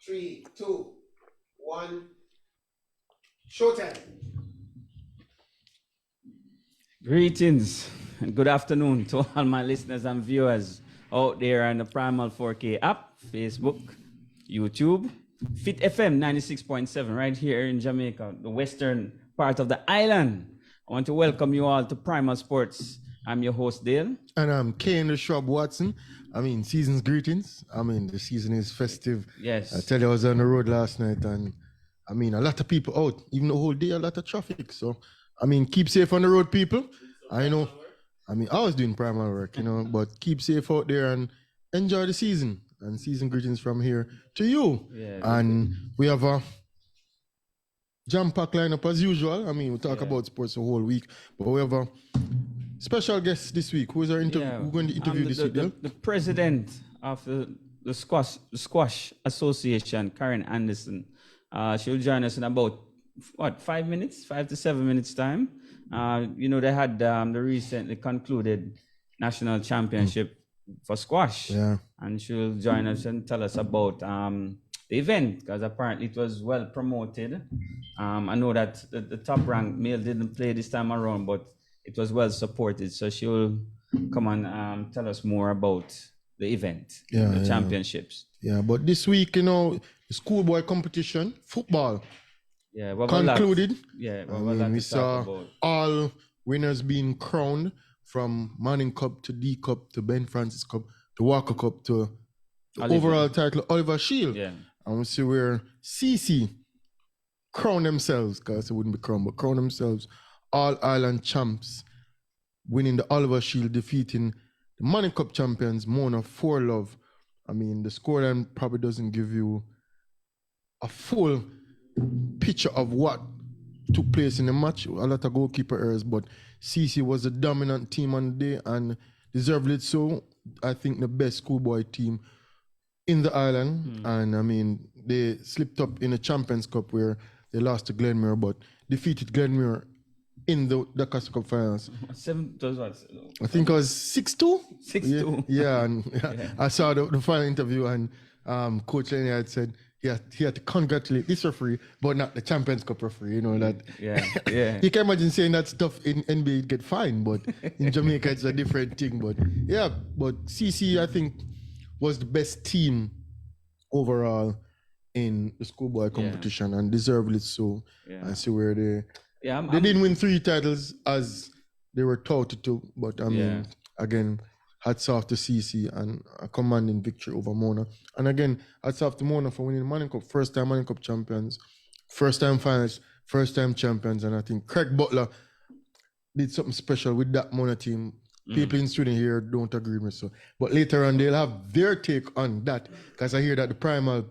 3, 2, 1. Showtime. Greetings and good afternoon to all my listeners and viewers out there on the Primal 4K app, Facebook, YouTube, Fit FM 96.7 right here in Jamaica, the western part of the island. I want to welcome you all to Primal Sports. I'm your host, Dale. And I'm Kane the Shrub Watson. Season's greetings. The season is festive. Yes. I tell you, I was on the road last night and a lot of people out, even the whole day, a lot of traffic. So, keep safe on the road, people. I know. I was doing primal work, but keep safe out there and enjoy the season. And season greetings from here to you. Yeah. And we have a jam-packed lineup as usual. We talk about sports the whole week, but we have a special guest this week. Who is our We're going to interview this week? The president of the Squash Association, Karen Anderson. She'll join us in about 5 to 7 minutes time. They had the recently concluded national championship for squash. Yeah. And she'll join us and tell us about the event, because apparently it was well promoted. I know that the top ranked male didn't play this time around, but it was well supported. So she'll come and tell us more about the event, the championships. Yeah, but this week, the schoolboy competition, football, concluded. We saw all winners being crowned, from Manning Cup to D Cup to Ben Francis Cup to Walker Cup to the overall title, Oliver Shield. Yeah. And we see where CC crowned themselves, because it wouldn't be crowned, but crowned themselves All Ireland champs, winning the Oliver Shield, defeating the Manning Cup champions, Mona 4-Love. The scoreline probably doesn't give you a full picture of what took place in the match. A lot of goalkeeper errors, but CC was the dominant team on the day and deservedly so. I think the best schoolboy team in the island. And they slipped up in the Champions Cup where they lost to Glenmuir, but defeated Glenmuir in the Cup finals. I think it was 6-2? 6-2. Yeah, and I saw the final interview, and Coach Lenny had said he had to congratulate this referee, but not the Champions Cup referee. That. Yeah. You can imagine saying that stuff in NBA, get fined, but in Jamaica it's a different thing. But CC, I think, was the best team overall in the schoolboy competition, and deservedly so. Yeah. I see where they they didn't win 3 titles as they were touted to, but again, hats off to CC and a commanding victory over Mona. And again, hats off to Mona for winning the Manning Cup, first time Manning Cup champions, first time finalists, first time champions. And I think Craig Butler did something special with that Mona team. People in Sweden here don't agree with me, so. But later on, they'll have their take on that, because I hear that the Primal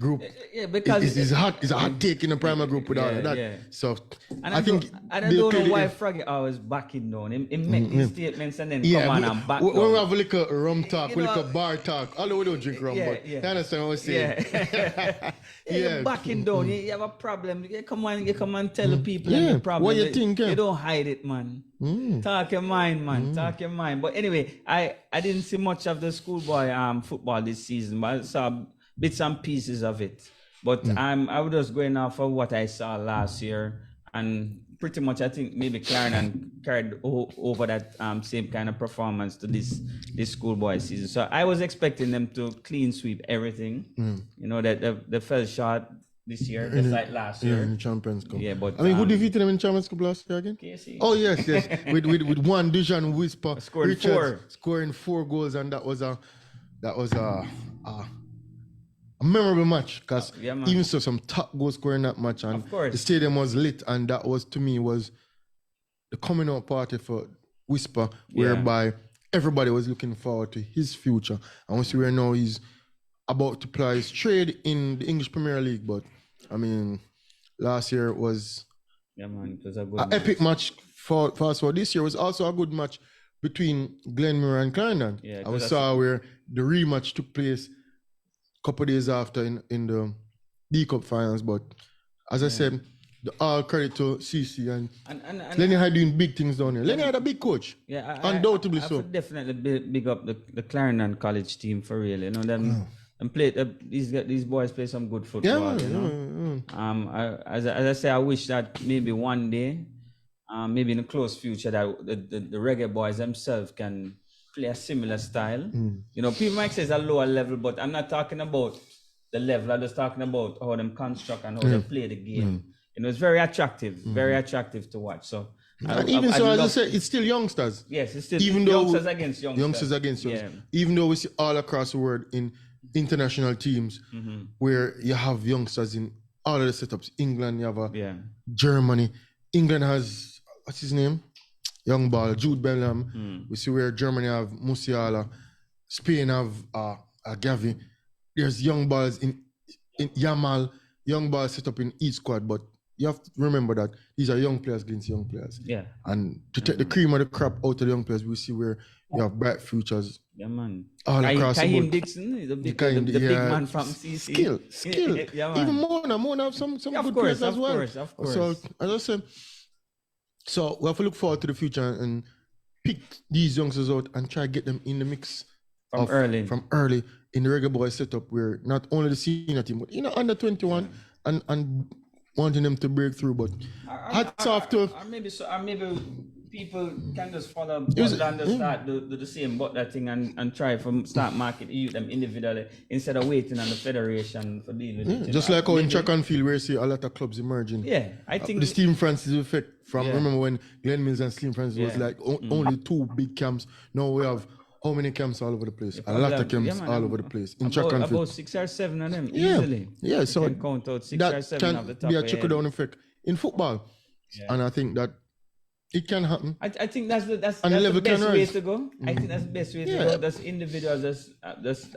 group because is a hot take in the Primal group with all of that. Yeah. So and I think I don't know why Froggy always backing down. He make these statements and then come on and back when down. we have a little rum talk, we little bar talk. Although we don't drink rum, but you understand what I'm saying? You're backing down. You have a problem. You come and tell the people the problem. What you think? You don't hide it, man. Talk your mind, man. Talk your mind. But anyway, I didn't see much of the schoolboy football this season, but I saw bits and pieces of it. But I was just going off of what I saw last year, and pretty much I think maybe Clarendon carried over that same kind of performance to this schoolboy season. So I was expecting them to clean sweep everything. That they fell short this year, just like last year. In the Champions Cup. Yeah, but who defeated them in Champions Cup last year again? KC. Oh yes. with one Dijon Whisper Scoring Richards scoring 4 goals, and that was a memorable match, because even so, some top goal scoring that match, and of course, the stadium was lit, and that was, to me, was the coming out party for Whisper, whereby everybody was looking forward to his future. And we see where now he's about to play his trade in the English Premier League. But last year was it was a good an epic match for us. For this year was also a good match between Glenmuir and Clarendon. And we saw where the rematch took place couple days after in the D Cup finals. But as I said, the all credit to CC and Lenny had doing big things down here. Lenny had a big coach. Yeah, undoubtedly so. I definitely big up the Clarendon College team for real. and play. These boys play some good football. As I say, I wish that maybe one day, maybe in the close future, that the reggae boys themselves can play a similar style. People might say it's a lower level, but I'm not talking about the level. I'm just talking about how them construct and how they play the game. It's very attractive to watch. So. Even so, as I said, it's still youngsters. Yes, it's still youngsters against youngsters. Youngsters against youngsters. Yeah. Even though we see all across the world in international teams where you have youngsters in all of the setups. England, you have Germany. England has, what's his name? Young ball, Jude Bellingham. We see where Germany have Musiala. Spain have Gavi. There's young balls in Yamal. Young balls set up in each squad, but you have to remember that these are young players against young players. Yeah. And to take the cream of the crop out of the young players, we see where you have bright futures. Yeah, man. All across the board. Dixon, the big man from CC. Skill. Yeah, even Mona have some good players as well. Of course. So, as I said, we have to look forward to the future and pick these youngsters out and try to get them in the mix from early in the Reggae Boys setup, where not only the senior team, but under 21 and wanting them to break through. But hats off to maybe people can just follow and start do the same but that thing and try from start market youth them individually instead of waiting on the federation for dealing with it. Just like how in track and field where you see a lot of clubs emerging. Yeah, I think the Stephen Francis effect from remember when Glenn Mills and Stephen Francis was like only 2 big camps. Now we have how many camps all over the place? A lot of camps all over the place. In track and field. About 6 or 7 of them easily. Yeah, so you can count out 6 or 7 of the top. Be a trickle down effect in football. Yeah. And I think that it can happen. I think that's the best way to go. I think that's the best way to go. That's individuals just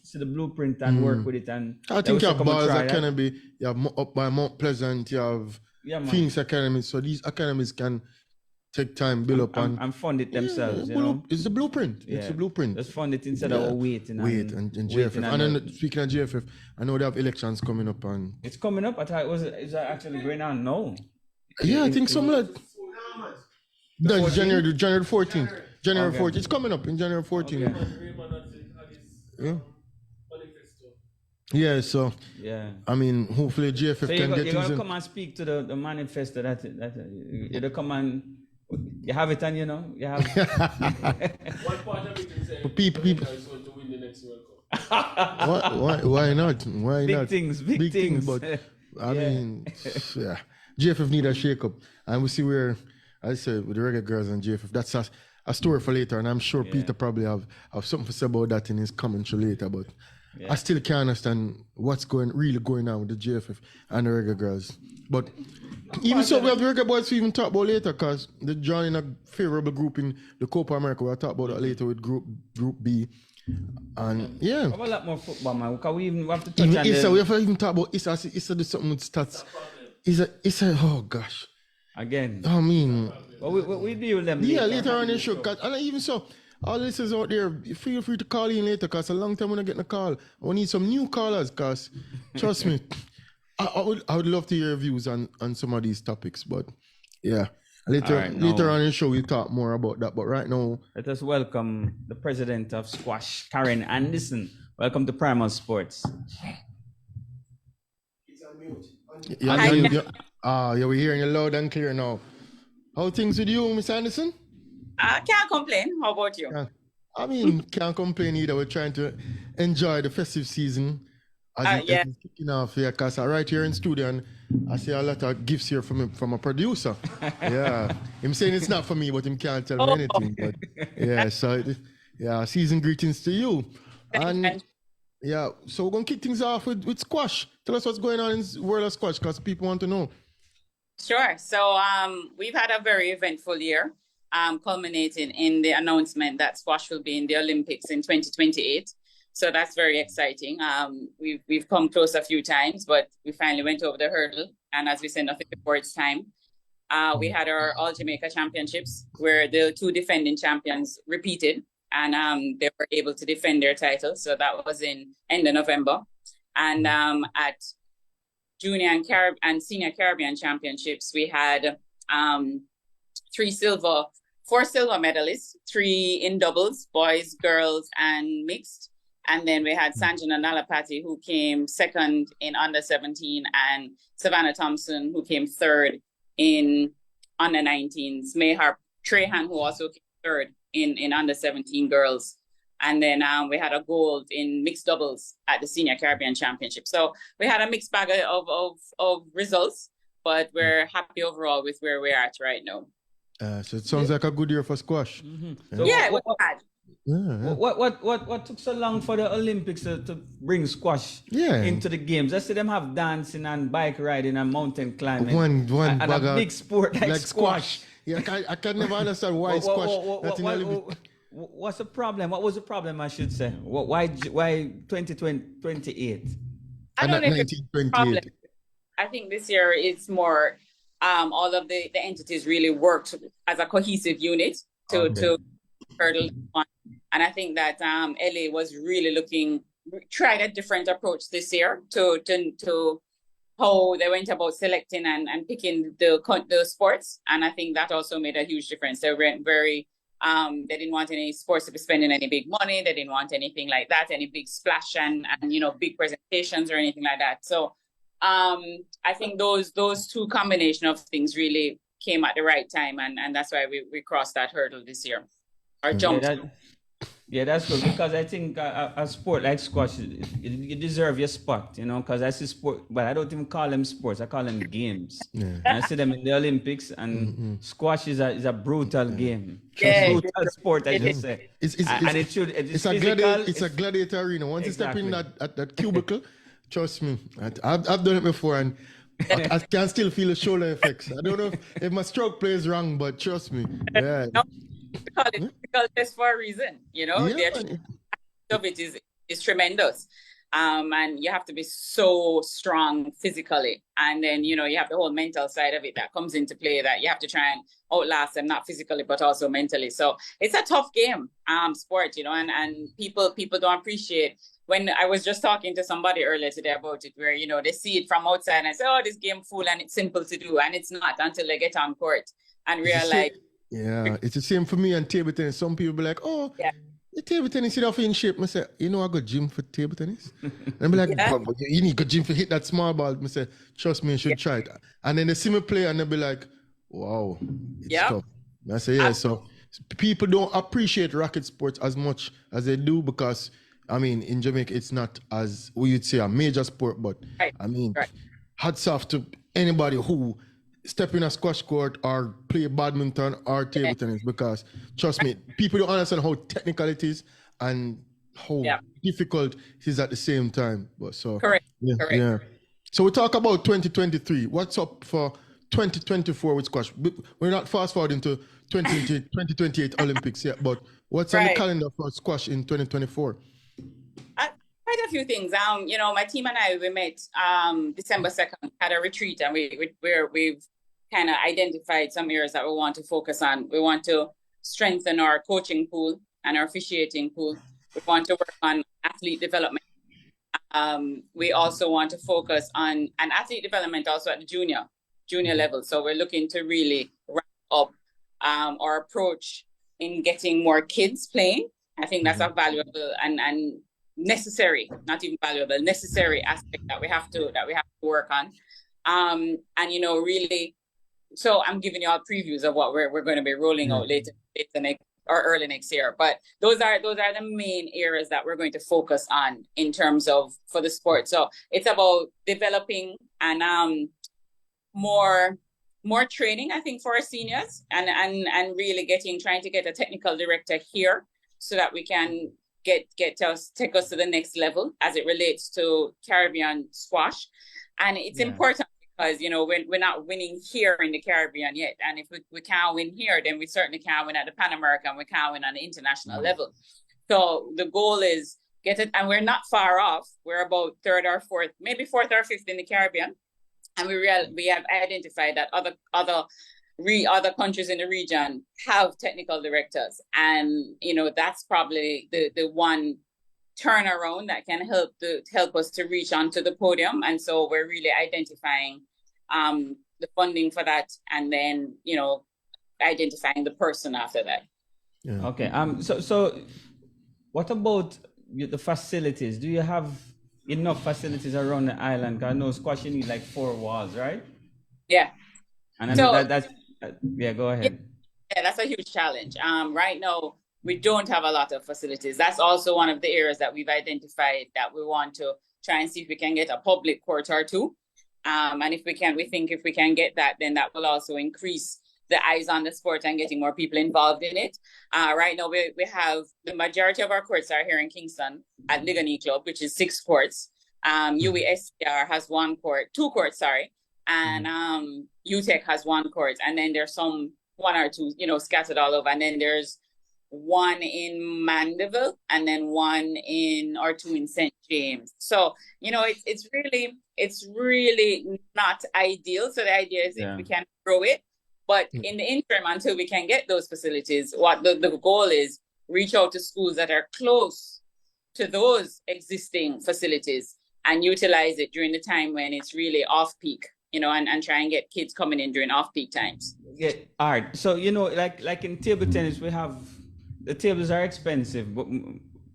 see the blueprint and work with it. And I think you have Balls Academy, you have up by Mount Pleasant, you have Phoenix Academy. So these academies can take time, build up and fund it themselves. It's the blueprint. It's the blueprint. Just fund it instead of waiting. And GFF. And then speaking of GFF, I know they have elections coming up and it's coming up. I thought is that actually going on now? Yeah, I think some like that's January 14th. January 14th. It's coming up in January 14th. Okay. Yeah, so I mean, hopefully GFF can get. You're gonna come and speak to the manifesto that you come and you have it, and you have. One part of it is people is going to win the next World Cup. Why not? Why big not? Big things. But I mean, GFF need a shake up, and we see where I said with the Reggae Girls and GFF. That's a story for later, and I'm sure Peter probably have something to say about that in his commentary later. But I still can't understand what's really going on with the GFF and the Reggae Girls. But even so, we have the Reggae Boys to even talk about later because they're joining a favorable group in the Copa America. We'll talk about that later with Group B. And How about a lot more football, man? Because we have to touch on Issa, we have to even talk about Issa. Issa do something with stats. Issa, oh gosh. Again. I mean. Well, we deal with them later. Yeah, later on in the show. And even so, all the listeners out there, feel free to call in later because a long time we're not getting a call. I need some new callers because, trust me, I would love to hear your views on some of these topics. But yeah, later on in the show, we'll talk more about that. But right now, let us welcome the president of Squash, Karen Anderson. Welcome to Primal Sports. It's on mute. We're hearing you loud and clear now. How things with you, Miss Anderson? I can't complain. How about you? I mean, can't complain either. We're trying to enjoy the festive season as it's kicking off here. Because right here in studio, and I see a lot of gifts here from a producer. Yeah, him saying it's not for me, but him can't tell me anything. But yeah, season greetings to you. And so we're gonna kick things off with squash. Tell us what's going on in the world of squash, because people want to know. Sure. So we've had a very eventful year. Culminating in the announcement that squash will be in the Olympics in 2028. So that's very exciting. We've come close a few times, but we finally went over the hurdle. And as we said, nothing before it's time. We had our All Jamaica Championships where the 2 defending champions repeated and they were able to defend their title. So that was in end of November. And at Junior and Senior Caribbean Championships, we had 4 silver medalists, 3 in doubles, boys, girls, and mixed. And then we had Sanjana Nalapati, who came second in under 17, and Savannah Thompson, who came third in under 19s. Mayhar Trahan, who also came third in under 17 girls. And then we had a gold in mixed doubles at the Senior Caribbean Championship. So we had a mixed bag of results, but we're happy overall with where we're at right now. So it sounds like a good year for squash. So Yeah, what, we had. what took so long for the Olympics to bring squash into the games? I see them have dancing and bike riding and mountain climbing. One and bag a of- big sport like squash. Yeah, I can never understand why squash. That's in Olympic. What's the problem? What was the problem, I should say? Why 2028? I don't know if it's a 1928. problem. I think this year it's more all of the entities really worked as a cohesive unit to hurdle on. And I think that LA was really tried a different approach this year to how they went about selecting and picking the sports. And I think that also made a huge difference. They went very they didn't want any sports to be spending any big money. They didn't want anything like that, any big splash and big presentations or anything like that. So I think those two combination of things really came at the right time, and that's why we crossed that hurdle this year. Or jumped. Yeah, that's good, because I think a sport like squash, you deserve your spot, because I see sport, but I don't even call them sports, I call them games. And I see them in the Olympics, and squash is a brutal game. Brutal sport, I should say. It's a gladiator arena. Once you step in that cubicle, trust me, I've done it before, and I can still feel the shoulder effects. I don't know if my stroke plays wrong, but trust me. Yeah. Because it's for a reason, the of it is tremendous. And you have to be so strong physically. And then, you have the whole mental side of it that comes into play, that you have to try and outlast them, not physically, but also mentally. So it's a tough game, sport, and people don't appreciate. When I was just talking to somebody earlier today about it, where, they see it from outside and say, oh, this game full and it's simple to do. And it's not until they get on court and realize. Yeah, it's the same for me and table tennis. Some people be like, oh, the table tennis, you in shape. I say, I got gym for table tennis. And I be like, but you need to gym for hit that small ball. I say, trust me, you should try it. And then they see me play and they be like, wow, it's tough. And I say, so people don't appreciate racket sports as much as they do, because, in Jamaica, it's not as, you'd say, a major sport, but hats off to anybody who step in a squash court or play badminton or table tennis, because trust me, people don't understand how technical it is and how difficult it is at the same time. But correct. So we talk about 2023. What's up for 2024 with squash? We're not fast forwarding to 2028 Olympics yet, but what's on the calendar for squash in 2024? Quite a few things. My team and I, we met December 2nd, had a retreat, and we've kind of identified some areas that we want to focus on. We want to strengthen our coaching pool and our officiating pool. We want to work on athlete development. We also want to focus on an athlete development also at the junior level. So we're looking to really ramp up our approach in getting more kids playing. I think that's a valuable and necessary, not even valuable, necessary aspect that we have to work on. And really, so I'm giving you all previews of what we're going to be rolling out later next or early next year. But those are the main areas that we're going to focus on in terms of for the sport. So it's about developing and more training, I think, for our seniors, and really trying to get a technical director here so that we can take us to the next level as it relates to Caribbean squash. And it's important because, we're not winning here in the Caribbean yet. And if we can't win here, then we certainly can't win at the Pan American, we can't win on the international level. So the goal is get it, and we're not far off. We're about third or fourth, maybe fourth or fifth in the Caribbean. And we have identified that other countries in the region have technical directors, and that's probably the one turnaround that can help us to reach onto the podium. And so we're really identifying the funding for that, and then identifying the person after that. Okay. So what about the facilities. Do you have enough facilities around the island? 'Cause I know squash you need like 4 walls, right? Yeah. And I So- know that's yeah. Go ahead. Yeah, that's a huge challenge. Right now, we don't have a lot of facilities. That's also one of the areas that we've identified that we want to try and see if we can get a public court or two. And if we can, we think if we can get that, then that will also increase the eyes on the sport and getting more people involved in it. Right now, we have the majority of our courts are here in Kingston at Ligonier Club, which is 6 courts. UESCR has 1 court, 2 courts, sorry. And UTEC has 1 court. And then there's 1 or 2, scattered all over. And then there's 1 in Mandeville and then 1 or 2 in St. James. So, it's really not ideal. So the idea is if we can grow it, but in the interim, until we can get those facilities, what the goal is, reach out to schools that are close to those existing facilities and utilize it during the time when it's really off peak, and try and get kids coming in during off peak times. Yeah. All right. So like in table tennis, we have the tables are expensive, but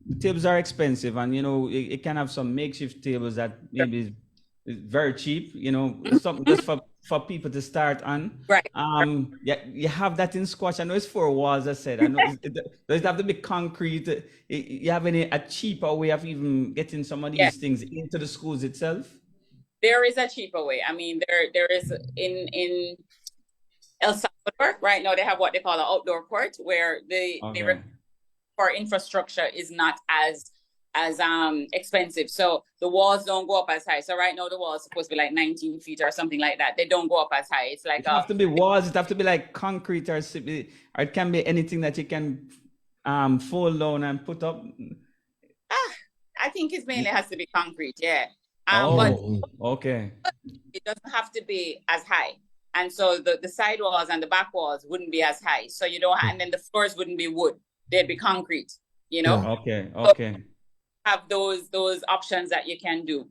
the tables are expensive, and it can have some makeshift tables that maybe is very cheap. Something just for people to start on. Right. Yeah, you have that in squash. I know it's 4 walls. I said. I know does it have to be concrete? You have a cheaper way of even getting some of these things into the schools itself? There is a cheaper way. I mean, there is in El Salvador right now. They have what they call an outdoor court, where for infrastructure is not as expensive. So the walls don't go up as high. So right now the wall is supposed to be like 19 feet or something like that. They don't go up as high. It's like it have to be walls. It have to be like concrete, or it can be anything that you can fold down and put up. I think it mainly has to be concrete. Yeah. But okay. It doesn't have to be as high. And so the side walls and the back walls wouldn't be as high. So you don't, and then the floors wouldn't be wood. They'd be concrete, Okay. So have those options that you can do.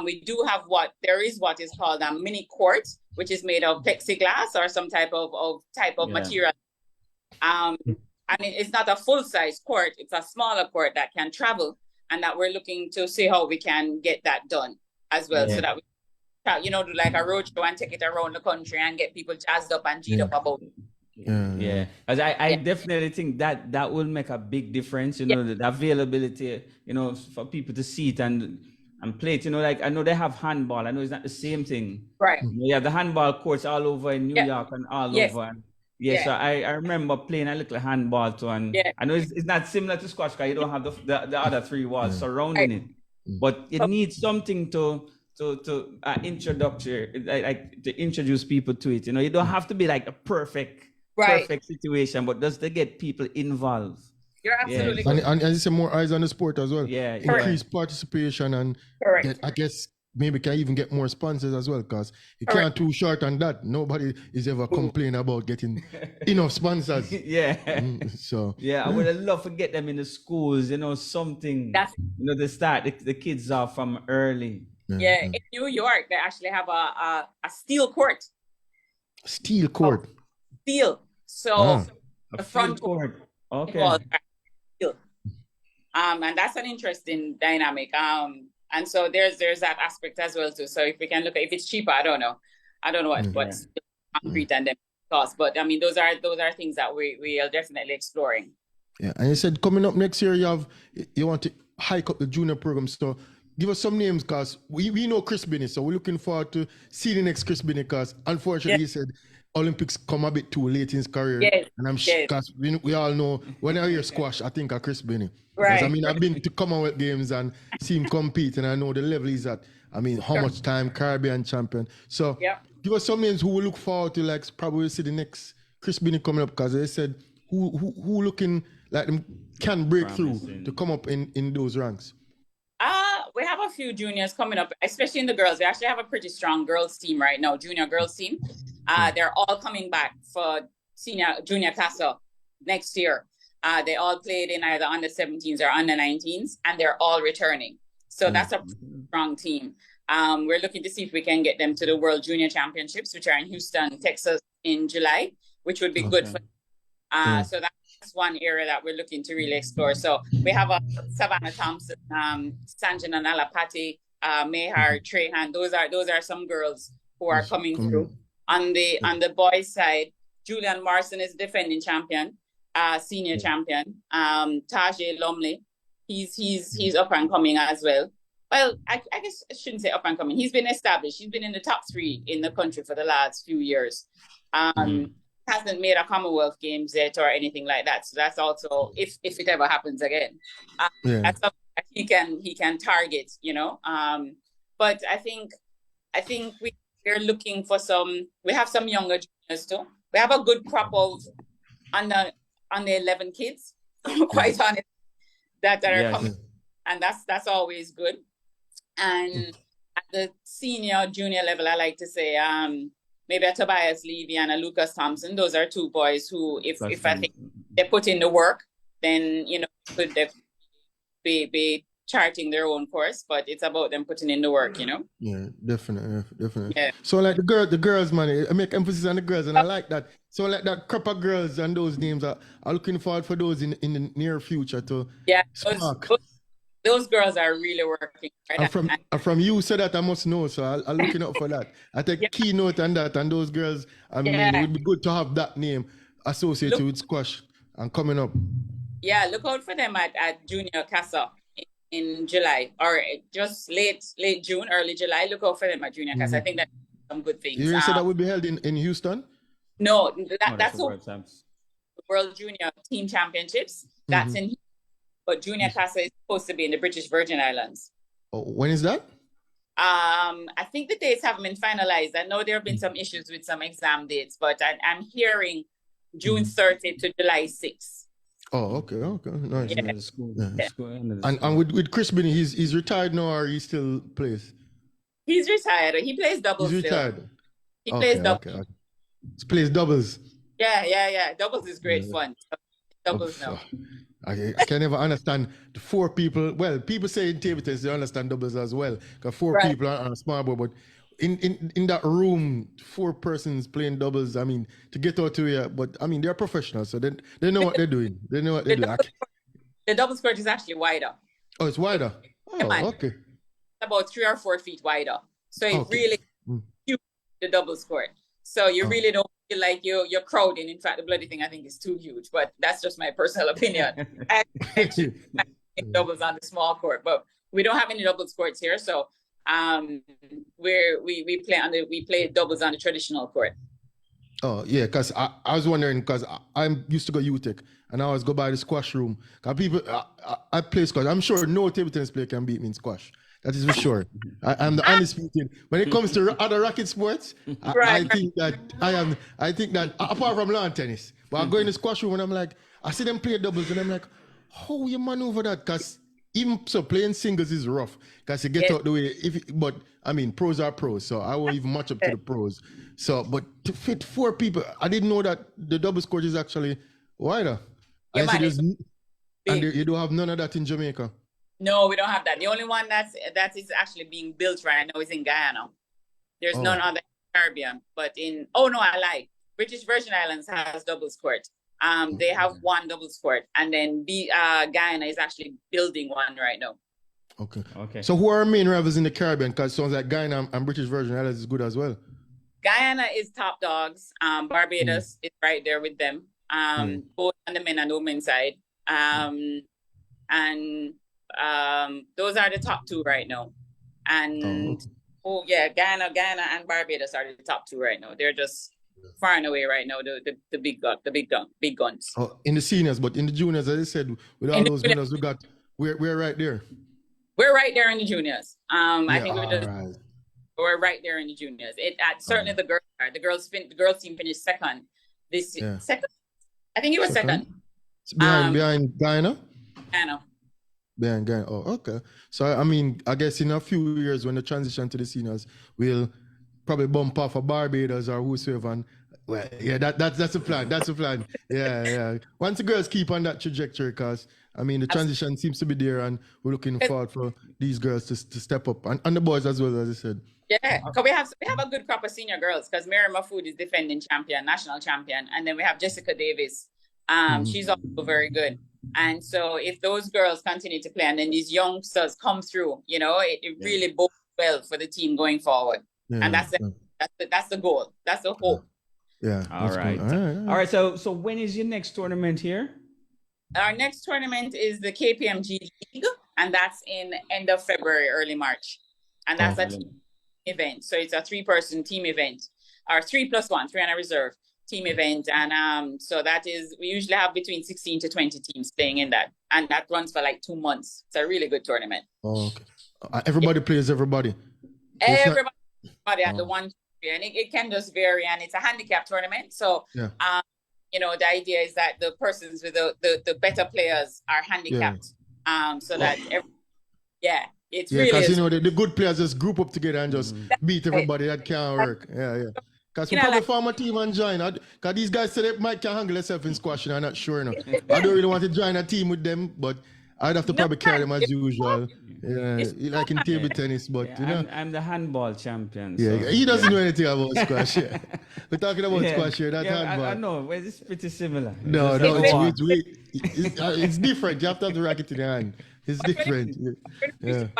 We do have what is called a mini court, which is made of plexiglass or some type of material. And it's not a full-size court. It's a smaller court that can travel, and that we're looking to see how we can get that done as well, so that we do like a road show and take it around the country and get people jazzed up and G'd up about it. Yeah. As I definitely think that will make a big difference, the availability, for people to see it and play it. Like I know they have handball. I know it's not the same thing. Right. You have the handball courts all over in New York and all over. So I remember playing a little handball too, and I know it's not similar to squash because you don't have the other 3 walls surrounding it, but it needs something to introductory, like to introduce people to it. You don't have to be like a perfect situation, but just to get people involved. You're absolutely correct. And as you say, more eyes on the sport as well. Yeah. Increase participation and I guess maybe can even get more sponsors as well, because you can't too short on that. Nobody is ever complaining about getting enough sponsors. So I would have loved to get them in the schools, something to start the kids off from early. In New York they actually have a steel court. Steel court. Steel. So the front court. Okay. Steel. And that's an interesting dynamic. And so there's that aspect as well too. So if we can look at if it's cheaper, I don't know what's concrete and then cost. But I mean those are things that we are definitely exploring. Yeah, and you said coming up next year you want to hike up the junior program. So give us some names, because we know Chris Binney, so we're looking forward to see the next Chris Binney, because unfortunately he said Olympics come a bit too late in his career. And I'm sure, because we all know when I hear squash, I think of Chris Binney. Right. I mean, I've been to Commonwealth Games and see him compete, and I know the level he's at. I mean, how much time, Caribbean champion. So give us some names who will look forward to, like, probably see the next Chris Binney coming up, because they said who looking like them can break through to come up in those ranks. We have a few juniors coming up, especially in the girls. We actually have a pretty strong girls team right now, junior girls team. They're all coming back for junior CASA next year. They all played in either under 17s or under 19s, and they're all returning. So that's a strong team. We're looking to see if we can get them to the World Junior Championships, which are in Houston, Texas in July, which would be good for them. So that's that's one area that we're looking to really explore. So we have Savannah Thompson, Sanjana Nalapati, Mehar Trehan. Those are some girls who are coming through. On the boys' side, Julian Morrison is defending champion, senior champion. Tajay Lumley, he's up and coming as well. Well, I guess I shouldn't say up and coming. He's been established. He's been in the top 3 in the country for the last few years. Hasn't made a Commonwealth Games yet or anything like that. So that's also, if it ever happens again, that's something that he can target, you know. But I think we're looking for we have some younger juniors too. We have a good crop of under 11 kids, quite honest, that are coming, and that's always good. And at the senior junior level, I like to say maybe a Tobias Levy and a Lucas Thompson. Those are 2 boys who, if I think they put in the work, then, you know, could be charting their own course. But it's about them putting in the work, you know. Yeah, definitely. Yeah. So like the girls, man, I make emphasis on the girls, and I like that. So like that crop of girls and those names are looking forward for those in the near future to spark. Those girls are really working. Right? From you said that I must know, so I'm looking out for that. I take keynote on that, and those girls, I mean, it would be good to have that name associated with squash and coming up. Yeah, look out for them at Junior Casa in July, or just late June, early July. Look out for them at Junior Casa. I think that's some good things. You said that would be held in Houston? No, that's the World Junior Team Championships. That's in Houston. But Junior Casa is supposed to be in the British Virgin Islands. Oh, when is that? I think the dates haven't been finalized. I know there have been some issues with some exam dates, but I'm hearing June 30th to July 6th. Oh, okay, nice. Yeah. And with Chris Binney, he's retired now, or he still plays? He's retired. He plays doubles. He's retired. He plays doubles. Okay. He plays doubles. Yeah. Doubles is great fun. Doubles now. I can never understand the 4 people. Well, people say in table tennis they understand doubles as well, because 4 people are on a small board. But in that room, 4 persons playing doubles. I mean, to get out to here, but I mean they're professionals, so they know what they're doing. They know what they're doing. The doubles court is actually wider. Oh, it's wider. Oh, okay. It's about 3 or 4 feet wider, so it really huge, the doubles court. So you really don't feel like you're crowding. In fact, the bloody thing I think is too huge, but that's just my personal opinion. I doubles on the small court, but we don't have any doubles courts here, so we play doubles on the traditional court. Oh yeah, because I was wondering, because I'm used to go UTEC and I always go by the squash room. Cause people, I play squash. I'm sure no table tennis player can beat me in squash. That is for sure. I'm the honest speaking. When it comes to other racket sports, I think that apart from lawn tennis, but I go in the squash room and I'm like, I see them play doubles and I'm like, how you maneuver that? Because even so, playing singles is rough because you get out the way. But I mean, pros are pros, so I won't even match up to the pros. So, but to fit 4 people, I didn't know that the doubles court is actually wider. You don't have none of that in Jamaica. No, we don't have that. The only one that is actually being built right now is in Guyana. There's none other in the Caribbean. But I lied. British Virgin Islands has doubles court. They have 1 doubles court, and then Guyana is actually building one right now. Okay. So who are our main rivals in the Caribbean? Because it sounds like Guyana and British Virgin Islands is good as well. Guyana is top dogs. Barbados is right there with them. Both on the men and women's side. And those are the top 2 right now. And Guyana and Barbados are the top 2 right now. They're just far and away right now the big guns. Oh, in the seniors, but in the juniors, as I said, with all those winners we got, we're right there. We're right there in the juniors. I think we're right there in the juniors. Certainly the girls are. The girls team finished second this year. Second, I think it was second. Behind Guyana. Guyana. Behind Guyana. Oh, okay. So I mean, I guess in a few years when the transition to the seniors, we'll probably bump off a Barbados or whosoever. And, well, yeah, that's a plan. That's a plan. Yeah. Once the girls keep on that trajectory, because I mean the transition seems to be there, and we're looking forward for these girls to step up, and the boys as well, as I said. Yeah, because we have a good crop of senior girls. Because Mary Mahfood is defending national champion, and then we have Jessica Davis, She's also very good. And so if those girls continue to play and then these youngsters come through, you know, it really bodes well for the team going forward. Yeah, And that's the goal. That's the hope. Yeah. All that's right. good. All right. So when is your next tournament here? Our next tournament is the KPMG League, and that's in end of February, early March. And that's a team event. So it's a 3-person team event, or 3+1, 3 on a reserve team event. And so that is, we usually have between 16 to 20 teams playing in that. And that runs for like 2 months. It's a really good tournament. Oh, okay. Everybody plays everybody. Everybody at the one, and it can just vary, and it's a handicap tournament. So, you know, the idea is that the persons with the better players are handicapped, so that it's really, because you know the good players just group up together and just beat everybody. That can't work. Because we probably form a team and join. Because these guys say they might can handle themselves in squash, and I'm not sure enough. I don't really want to join a team with them, but I'd have to probably carry them as usual. Yeah, like in table tennis, but you know. I'm the handball champion. Yeah, so, he doesn't know anything about squash. Yeah. We're talking about squash here, not handball. I know, well, it's pretty similar. No, it's different. You have to have the racket in your hand. It's different. With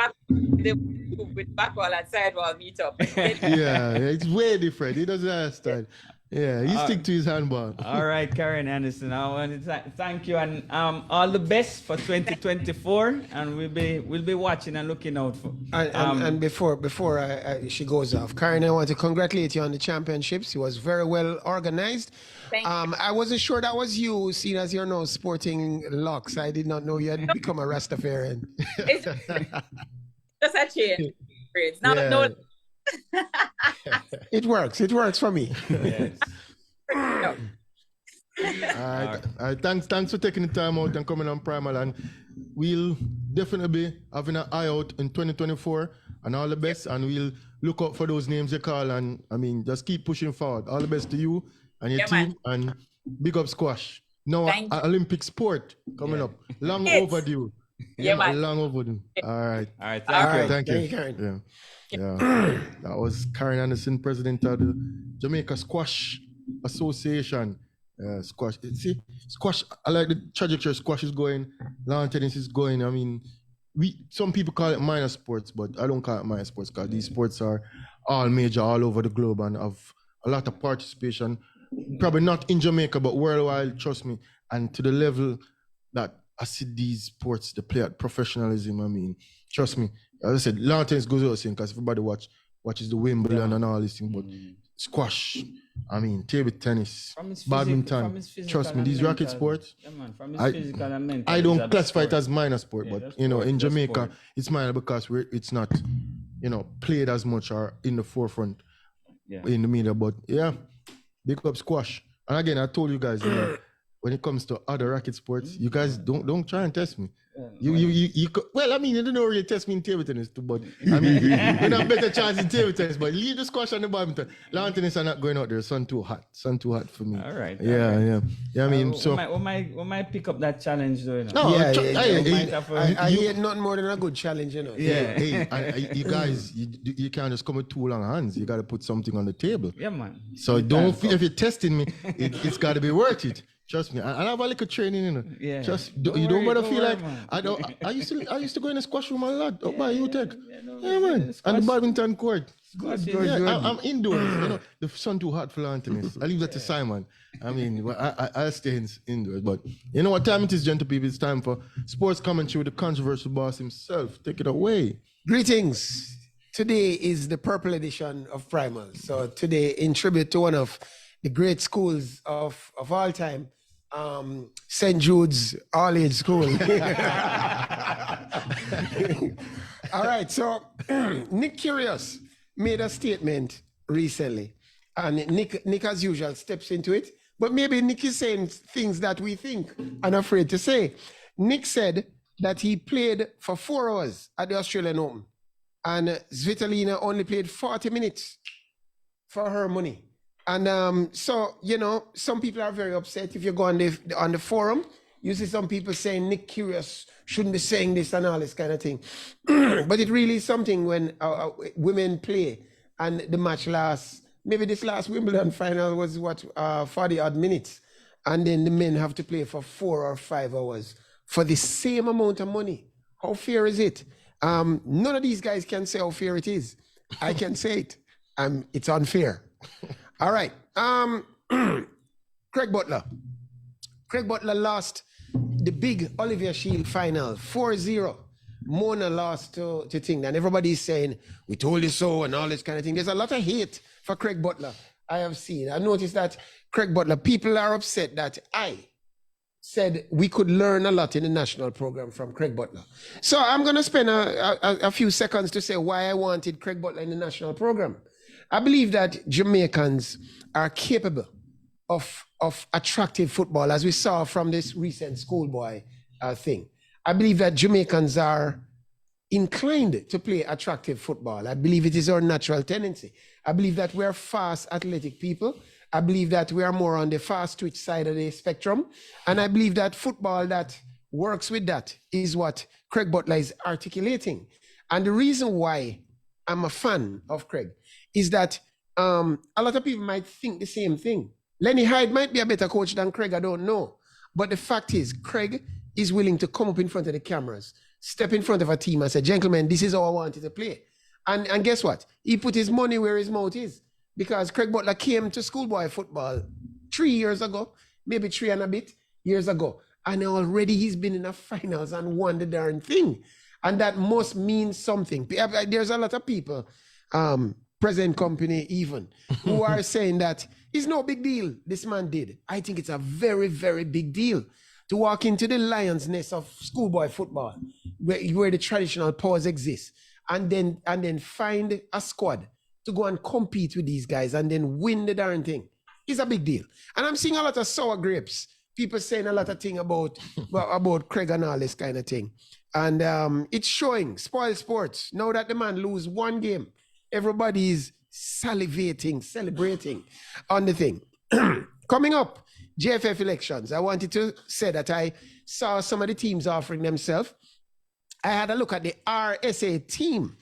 backball and sideball meet up. Yeah, it's way different. He doesn't understand. Yeah, he stick to his handball. All right, Karen Anderson, I want to thank you, and all the best for 2024, and we'll be watching and looking out for. And before she goes off, Karen, I want to congratulate you on the championships. It was very well organized. Thank you. I wasn't sure that was you, seeing as you're now sporting locks. I did not know you had become a Rastafarian. It's just a change. It's not no. It works for me. Yes. No. All right. Thanks for taking the time out and coming on Primal, and we'll definitely be having an eye out in 2024 and all the best, and we'll look out for those names you call, and I mean just keep pushing forward. All the best to you and your team, and big up squash. Now Olympic sport coming up. Long overdue. Long overdue. All right. Thank you. Karen. Yeah. That was Karen Anderson, president of the Jamaica Squash Association. Squash. See, squash. I like the trajectory squash is going. Lawn tennis is going. I mean, some people call it minor sports, but I don't call it minor sports because these sports are all major all over the globe and have a lot of participation. Probably not in Jamaica, but worldwide. Trust me. And to the level that I see these sports, they play at professionalism. I mean, trust me. As I said, lawn tennis goes without saying because everybody watches the Wimbledon and all these things, but squash, I mean, table tennis, badminton, trust me, these racket sports, I don't classify it as minor sport, but you know, in Jamaica, it's minor because it's not, you know, played as much or in the forefront, in the media, but yeah, big up squash. And again, I told you guys, you know, when it comes to other racket sports, you guys don't try and test me. Well, I mean, you don't really test me in table tennis too, but I mean, you have better chance in table tennis, but leave the squash and the badminton. Lawn tennis are not going out there. Sun too hot for me. All right. Yeah. I mean, so we might pick up that challenge though. You know? No, I hate nothing more than a good challenge, you know. You guys, you can't just come with two long hands. You got to put something on the table. Yeah, man. So don't feel if you're testing me, it's got to be worth it. Trust me, I have a little training, you know. Yeah. You don't want to feel like I used to go in the squash room a lot up by UTech. Yeah, man. And the badminton court. I'm indoors. You know, the sun too hot for lawn tennis. I leave that to Simon. I mean, I'll stay indoors. But you know what time it is, gentle people? It's time for sports commentary with the controversial boss himself. Take it away. Greetings. Today is the purple edition of Primal. So today, in tribute to one of the great schools of all time, St. Jude's All-Age School. All right, so Nick Kyrgios made a statement recently, and Nick, as usual, steps into it, but maybe Nick is saying things that we think and afraid to say. Nick said that he played for 4 hours at the Australian Open, and Svitolina only played 40 minutes for her money. And so, you know, some people are very upset. If you go on the forum, you see some people saying Nick Kyrgios shouldn't be saying this and all this kind of thing. But it really is something when women play and the match lasts. Maybe this last Wimbledon final was 40 odd minutes. and then the men have to play for 4 or 5 hours for the same amount of money. How fair is it? None of these guys can say how fair it is. I can say it. It's unfair. All right. Craig Butler. Craig Butler lost the big Olivier Shield final 4-0. Mona lost to Ting, and everybody's saying, we told you so, and all this kind of thing. There's a lot of hate for Craig Butler, I have seen. I noticed that Craig Butler, people are upset that I said we could learn a lot in the national program from Craig Butler. So I'm going to spend a few seconds to say why I wanted Craig Butler in the national program. I believe that Jamaicans are capable of attractive football, as we saw from this recent schoolboy thing. I believe that Jamaicans are inclined to play attractive football. I believe it is our natural tendency. I believe that we're fast, athletic people. I believe that we are more on the fast twitch side of the spectrum. And I believe that football that works with that is what Craig Butler is articulating. And the reason why I'm a fan of Craig is that a lot of people might think the same thing. Lenny Hyde might be a better coach than Craig, I don't know. But the fact is, Craig is willing to come up in front of the cameras, step in front of a team and say, gentlemen, this is how I wanted to play. And guess what? He put his money where his mouth is, because Craig Butler came to schoolboy football 3 years ago, maybe 3 and a bit years ago. And already he's been in the finals and won the darn thing. And that must mean something. There's a lot of people, present company even, who are saying that it's no big deal this man did. I think it's a very, very big deal to walk into the lion's nest of schoolboy football, where the traditional powers exist, and then find a squad to go and compete with these guys and then win the darn thing. It's a big deal. And I'm seeing a lot of sour grapes. People saying a lot of things about Craig and all this kind of thing. And it's showing, spoil sports. Now that the man lose one game, everybody is salivating, celebrating on the thing. Coming up, JFF elections. I wanted to say that I saw some of the teams offering themselves. I had a look at the RSA team,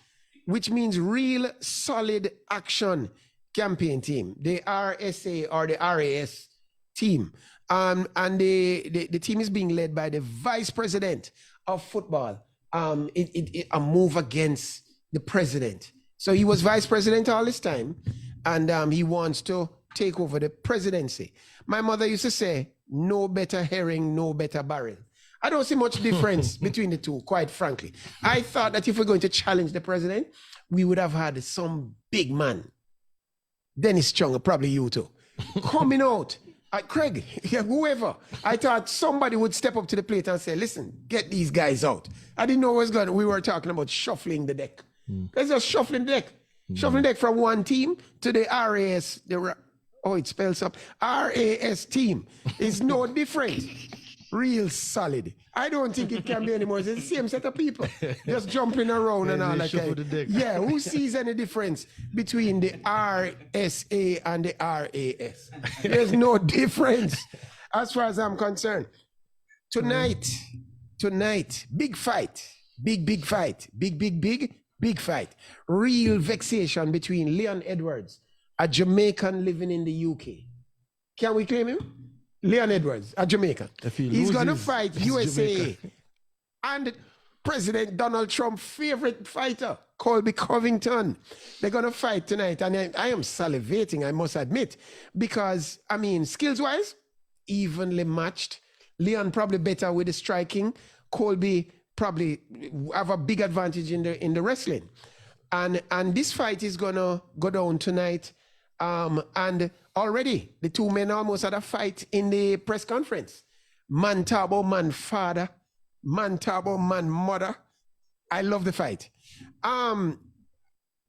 which means Real Solid Action Campaign Team. The RSA or the RAS team. And the team is being led by the Vice President of Football. A move against the president. So he was vice president all this time, and he wants to take over the presidency. My mother used to say, no better herring, no better barrel. I don't see much difference between the two, quite frankly. I thought that if we're going to challenge the president, we would have had some big man. Dennis Chung, probably you too, coming out. Craig, whoever. I thought somebody would step up to the plate and say, listen, get these guys out. I didn't know what was going on. We were talking about shuffling the deck. Let's just shuffling the deck. Shuffling the deck from one team to the RAS. It spells up. RAS team is no different. Real solid. I don't think it can be anymore. It's the same set of people just jumping around and all that kind. Yeah, who sees any difference between the RSA and the RAS? There's no difference as far as I'm concerned. Tonight, big fight. Big fight. Big fight. Real vexation between Leon Edwards, a Jamaican living in the UK. Can we claim him? Leon Edwards, a Jamaican. He's going to fight USA Jamaica. And President Donald Trump's favorite fighter, Colby Covington. They're going to fight tonight. And I am salivating, I must admit, because, skills-wise, evenly matched. Leon probably better with the striking. Colby probably have a big advantage in the wrestling. And this fight is going to go down tonight. And already, the two men almost had a fight in the press conference. Man tabo, man father. Man tabo, man mother. I love the fight.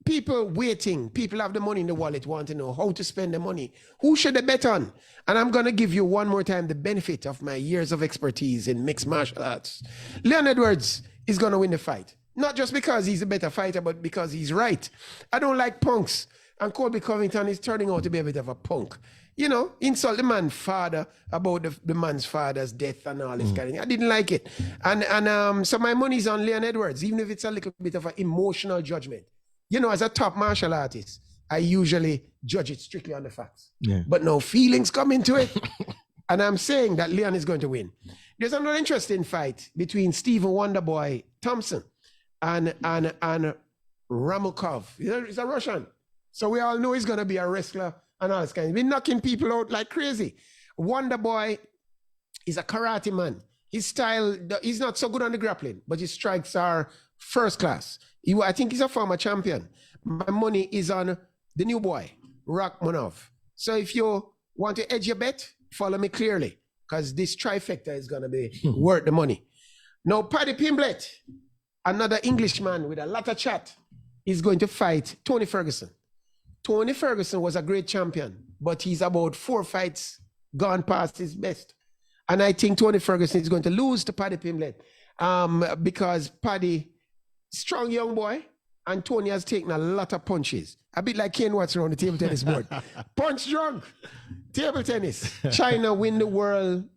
People waiting. People have the money in the wallet, want to know how to spend the money. Who should they bet on? And I'm going to give you one more time the benefit of my years of expertise in mixed martial arts. Leon Edwards is going to win the fight. Not just because he's a better fighter, but because he's right. I don't like punks. And Colby Covington is turning out to be a bit of a punk. Insult the man's father about the man's father's death and all this kind of thing. I didn't like it. And so my money's on Leon Edwards, even if it's a little bit of an emotional judgment. As a top martial artist, I usually judge it strictly on the facts. Yeah. But no feelings come into it. And I'm saying that Leon is going to win. There's another interesting fight between Stephen Wonderboy Thompson and Ramukov. He's a Russian. So we all know he's going to be a wrestler and all this kind. He's been knocking people out like crazy. Wonderboy is a karate man. His style, he's not so good on the grappling, but his strikes are first class. I think he's a former champion. My money is on the new boy, Rachmanov. So if you want to edge your bet, follow me clearly, because this trifecta is going to be worth the money. Now, Paddy Pimblett, another Englishman with a lot of chat, is going to fight Tony Ferguson. Tony Ferguson was a great champion, but he's about 4 fights gone past his best. And I think Tony Ferguson is going to lose to Paddy Pimblett because Paddy, strong young boy, and Tony has taken a lot of punches. A bit like Kane Watson on the table tennis board. Punch drunk. Table tennis. China win the World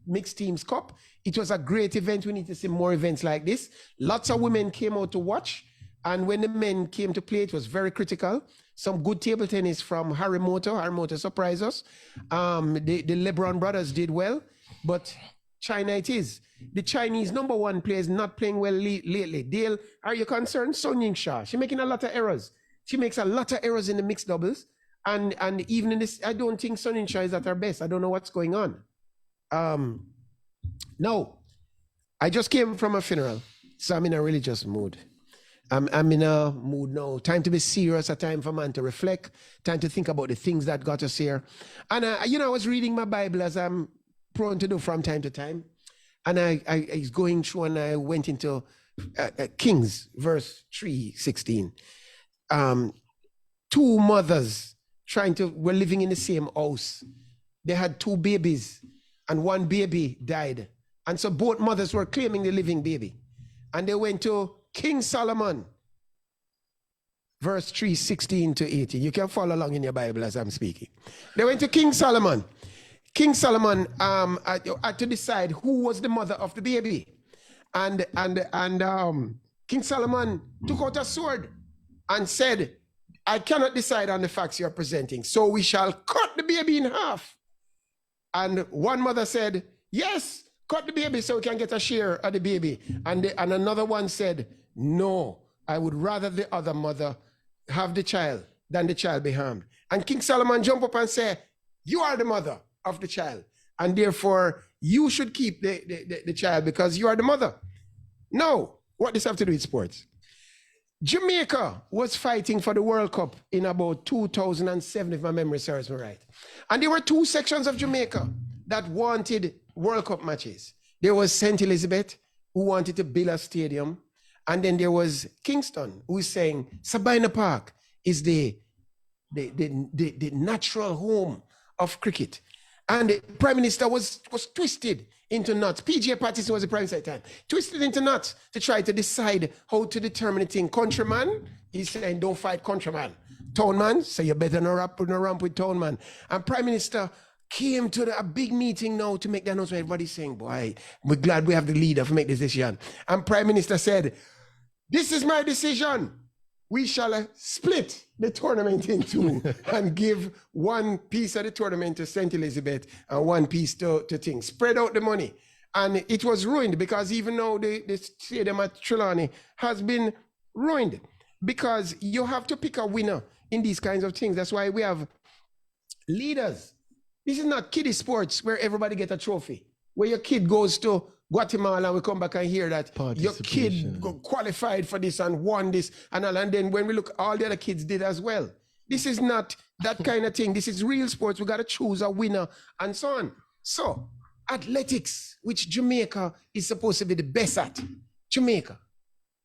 Mixed Teams Cup. It was a great event. We need to see more events like this. Lots of women came out to watch. And when the men came to play, it was very critical. Some good table tennis from Harimoto. Harimoto surprised us. The LeBron brothers did well. But China it is. The Chinese #1 player is not playing well lately. Dale, are you concerned? Sun Ying-sha, she's making a lot of errors. She makes a lot of errors in the mixed doubles. And even in this, I don't think Sun Ying-sha is at her best. I don't know what's going on. No, I just came from a funeral, so I'm in a religious mood. I'm in a mood now. Time to be serious, a time for man to reflect, time to think about the things that got us here. And, I was reading my Bible as I'm prone to do from time to time. And I was going through and I went into Kings, verse 3:16. 2 mothers were living in the same house. They had 2 babies and 1 baby died. And so both mothers were claiming the living baby. And they went to King Solomon, verse 3:16 to 18. You can follow along in your Bible as I'm speaking. They went to King Solomon. King Solomon had to decide who was the mother of the baby. And King Solomon took out a sword and said, I cannot decide on the facts you're presenting, so we shall cut the baby in half. And one mother said, yes, cut the baby so we can get a share of the baby. And another one said, no, I would rather the other mother have the child than the child be harmed. And King Solomon jumped up and said, you are the mother of the child, and therefore you should keep the child because you are the mother. No, what does this have to do with sports? Jamaica was fighting for the World Cup in about 2007, if my memory serves me right. And there were 2 sections of Jamaica that wanted World Cup matches. There was St. Elizabeth, who wanted to build a stadium. And then there was Kingston, who is saying Sabina Park is the natural home of cricket. And the Prime Minister was twisted into knots. PJ Patterson was the Prime Minister at the time. Twisted into knots to try to decide how to determine the thing. Countryman, he's saying don't fight countryman. Townman, so you better not ramp with Townman. And Prime Minister came to a big meeting now to make the announcement. Everybody's saying, boy, we're glad we have the leader to make this decision. And Prime Minister said, this is my decision. We shall split the tournament in 2 and give 1 piece of the tournament to St. Elizabeth and 1 piece to things. Spread out the money. And it was ruined because even though the stadium at Trelawney has been ruined, because you have to pick a winner in these kinds of things. That's why we have leaders. This is not kiddie sports where everybody gets a trophy, where your kid goes to Guatemala and we come back and hear that your kid qualified for this and won this and all. And then when we look, all the other kids did as well. This is not that kind of thing. This is real sports. We got to choose a winner and so on. So athletics, which Jamaica is supposed to be the best at, Jamaica.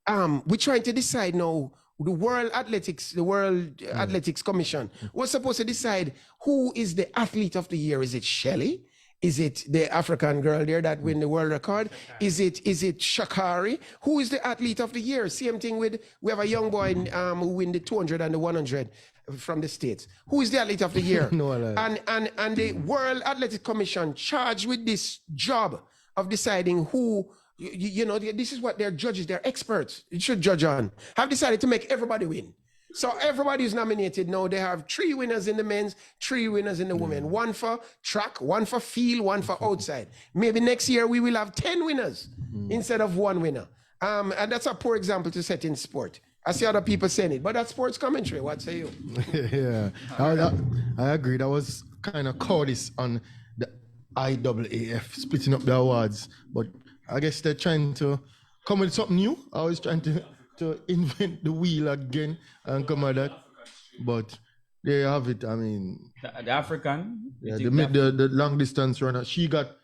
We're trying to decide now, the World Athletics Commission was supposed to decide who is the athlete of the year. Is it Shelley? Is it the African girl there that win the world record? Is it Shakari? Who is the athlete of the year? Same thing with, we have a young boy who win the 200 and the 100 from the States. Who is the athlete of the year? No, and the World Athletic Commission charged with this job of deciding who, this is what their judges, their experts, it should judge on, have decided to make everybody win. So everybody's nominated now. They have 3 winners in the men's, 3 winners in the women. 1 for track, 1 for field, 1 for outside. Maybe next year we will have 10 winners instead of 1 winner. And that's a poor example to set in sport. I see other people saying it, but that's sports commentary. What say you? Yeah, I agree. That was kind of cowardice on the IAAF splitting up the awards, but I guess they're trying to come with something new. I was trying to invent the wheel again and come at that, but there you have it. I mean, The African. yeah, the long distance runner. She got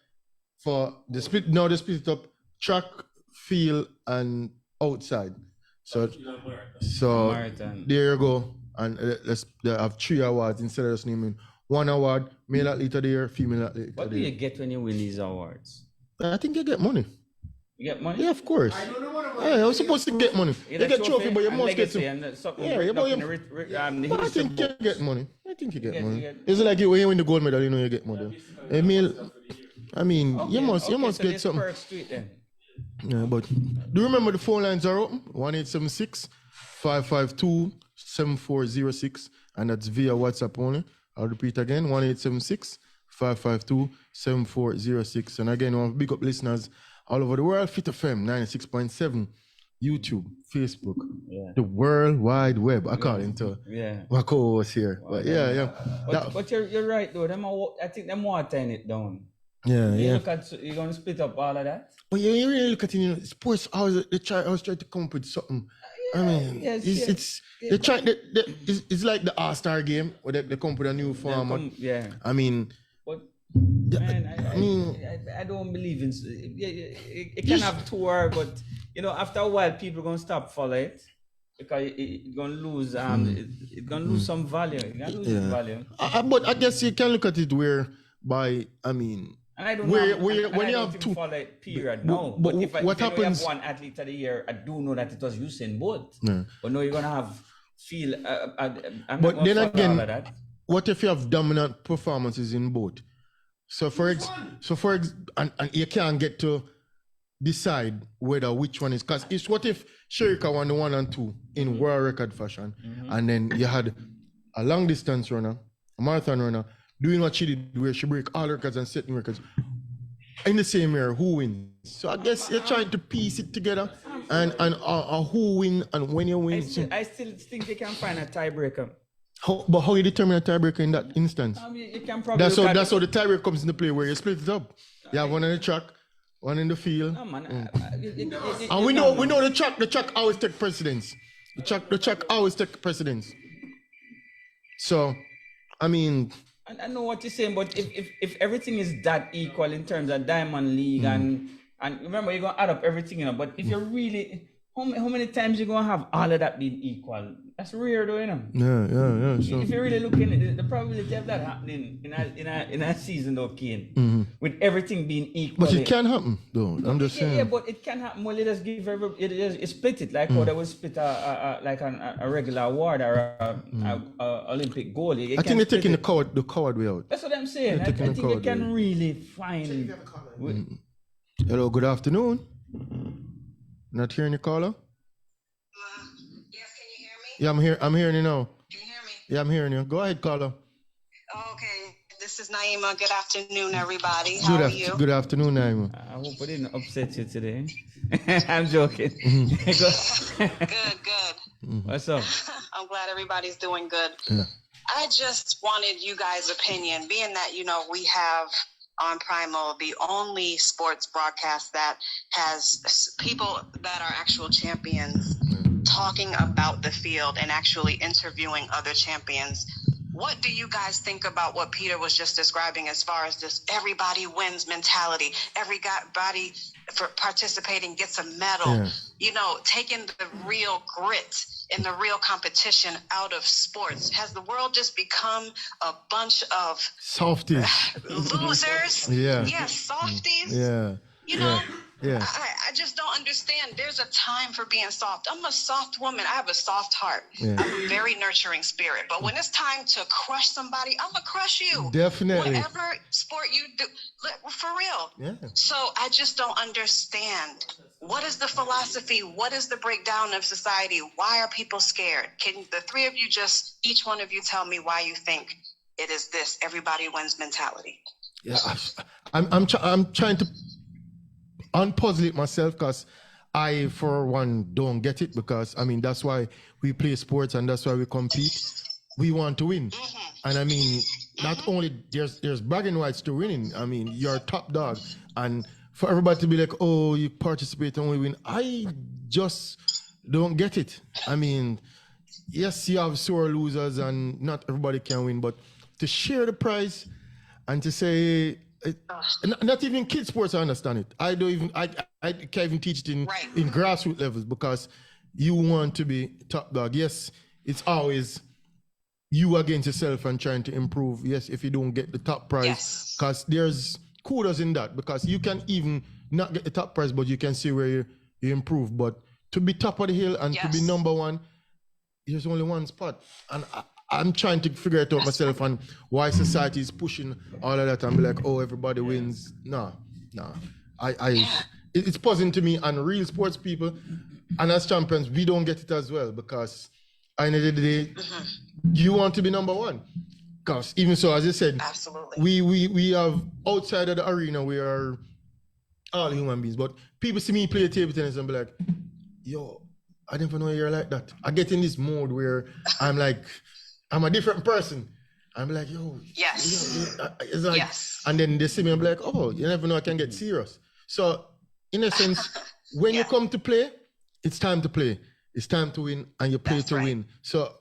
for the split. Now they split it up: track, field, and outside. So Marathon. there you go. And they have 3 awards instead of just naming 1 award: male athlete of the year, female athlete What of do the you year. get when you win these awards? I think you get money. You get money? Yeah, of course. Yeah, I was supposed to get money. You get trophy, but you and must get legacy some. and something Yeah, written but up you- in the But I history think you book. get money. I think you get money. you get- It's like when you win the gold medal, you know you get money. Emil, I mean, you must so get there's something. perks to it then. Yeah, but do you remember the phone lines are open? 1-876-552-7406, and that's via WhatsApp only. I'll repeat again: 1-876-552-7406. And again, I want to big up listeners all over the world. Fit FM 96.7, YouTube, Facebook, the World Wide Web, according to Yeah. Wako was here. But yeah. But you're right though. I think them watering it down. Yeah, You yeah. look at you're gonna split up all of that. But you really look at it, sports. I was trying to come up with something. I mean, yes, it's they try. It's like the All-Star game where they come up with a new format. Yeah. I mean, But the- man, I mean, I don't believe in. It can have tour, but you know, after a while, people are gonna stop follow it because it's gonna lose. It's gonna lose some value. It's gonna lose its value. but I guess you can look at it whereby, I mean, And I don't Where- know, where- and when I you don't have even two- follow it, period. but- No, but if what you happens- have one athlete of the year, I do know that it was Usain Bolt. Yeah. But no, you're gonna have feel. I'm But not gonna then follow again, all of that. what if you have dominant performances in both? So and you can't get to decide which one is, because it's what if Sherika won the 1 and 2 in world record fashion, and then you had a long distance runner, a marathon runner, doing what she did, where she break all records and set new records in the same year. Who wins? So I guess you're trying to piece it together, and who win and when you win. I still think they can find a tiebreaker. But how you determine a tiebreaker in that instance? You can probably That's look how at- the tiebreaker comes into play, where you split it up. You have one on the track, one in the field. No, man, And we know the track always take precedence. The track always take precedence. So, I mean, I know what you're saying, but if everything is that equal in terms of Diamond League and remember you're gonna add up everything, you know. But if you're really how many times you're gonna have all of that being equal? That's rare, though, you know. yeah. So, If you're really looking at it, the probability of that happening in a season, though, Kane, with everything being equal. but it can happen, though. I'm just saying. Yeah, but it can happen. Well, let us give it split it like how they would split a regular award or a Olympic gold. I think they're taking the coward way out. That's what I'm saying. I taking the think you coward can way. really find. Hello, good afternoon. Not hearing you, caller? Yes, can you hear me? Yeah, I'm hearing you now. Can you hear me? Yeah, I'm hearing you. Go ahead, caller. Okay, this is Naima. Good afternoon, everybody. How are you? Good afternoon, Naima. I hope I didn't upset you today. I'm joking. Good. What's up? I'm glad everybody's doing good. Yeah. I just wanted you guys' opinion, being that, we have on Primal the only sports broadcast that has people that are actual champions talking about the field and actually interviewing other champions. What do you guys think about what Peter was just describing as far as this everybody wins mentality? Everybody for participating gets a medal. Yeah. Taking the real grit and the real competition out of sports. Has the world just become a bunch of Softies. losers? Yeah. Yes, softies. Yeah. Yeah. I just don't understand. There's a time for being soft. I'm a soft woman. I have a soft heart. Yeah. I have a very nurturing spirit. But when it's time to crush somebody, I'm gonna crush you. Definitely. Whatever sport you do, for real. Yeah. So I just don't understand. What is the philosophy? What is the breakdown of society? Why are people scared? Can the three of you just, each one of you, tell me why you think it is this everybody wins mentality? Yeah, I'm trying to unpuzzle it myself because I, for one, don't get it because, I mean, that's why we play sports and that's why we compete. We want to win. And I mean, not only there's bragging rights to winning. I mean, you're top dog. And for everybody to be like, oh, you participate and we win, I just don't get it. I mean, yes, you have sore losers and not everybody can win, but to share the prize and to say, not even kids sports, I understand it. I can't even teach it in grassroots levels because you want to be top dog. Yes, it's always you against yourself and trying to improve. Yes, if you don't get the top prize, because there's kudos in that because you can even not get the top prize, but you can see where you improve. But to be top of the hill and to be number one, there's only one spot. And I'm trying to figure it out myself and why society is pushing all of that and be like, oh, everybody wins. No. It's puzzling to me and real sports people and as champions, we don't get it as well because at the end of the day, you want to be number one. Because even so, as I said, we have outside of the arena, we are all human beings, but people see me play table tennis and be like, yo, I didn't even know you're like that. I get in this mode where I'm like, I'm a different person. I'm like, yo. It's like, and then they see me, I'm like, oh, you never know I can get serious. So, in a sense, when you come to play, it's time to play. It's time to win, and you play to win. So,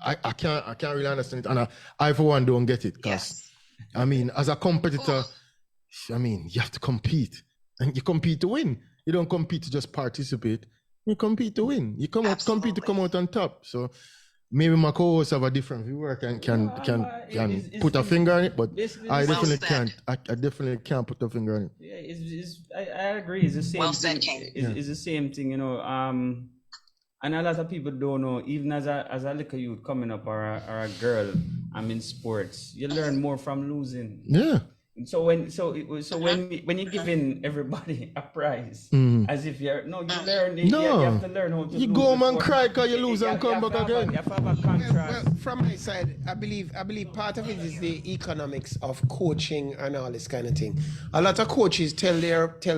I can't really understand it. And I for one, don't get it. Because, I mean, as a competitor, I mean, you have to compete. And you compete to win. You don't compete to just participate. You compete to win. You compete to come out on top. So, maybe my co-hosts have a different view or can put a finger on it, but I definitely can't. I definitely can't put a finger on it. Yeah, I agree. It's the same thing. It's the same thing, you know. And a lot of people don't know. Even as a little youth coming up or a girl, I'm in sports. You learn more from losing. Yeah. So when you're giving everybody a prize, as if you learn. You have to learn how to. You go home and cry because you lose and come back again. You have to have a contrast. Well, from my side, I believe part of it is the economics of coaching and all this kind of thing. A lot of coaches tell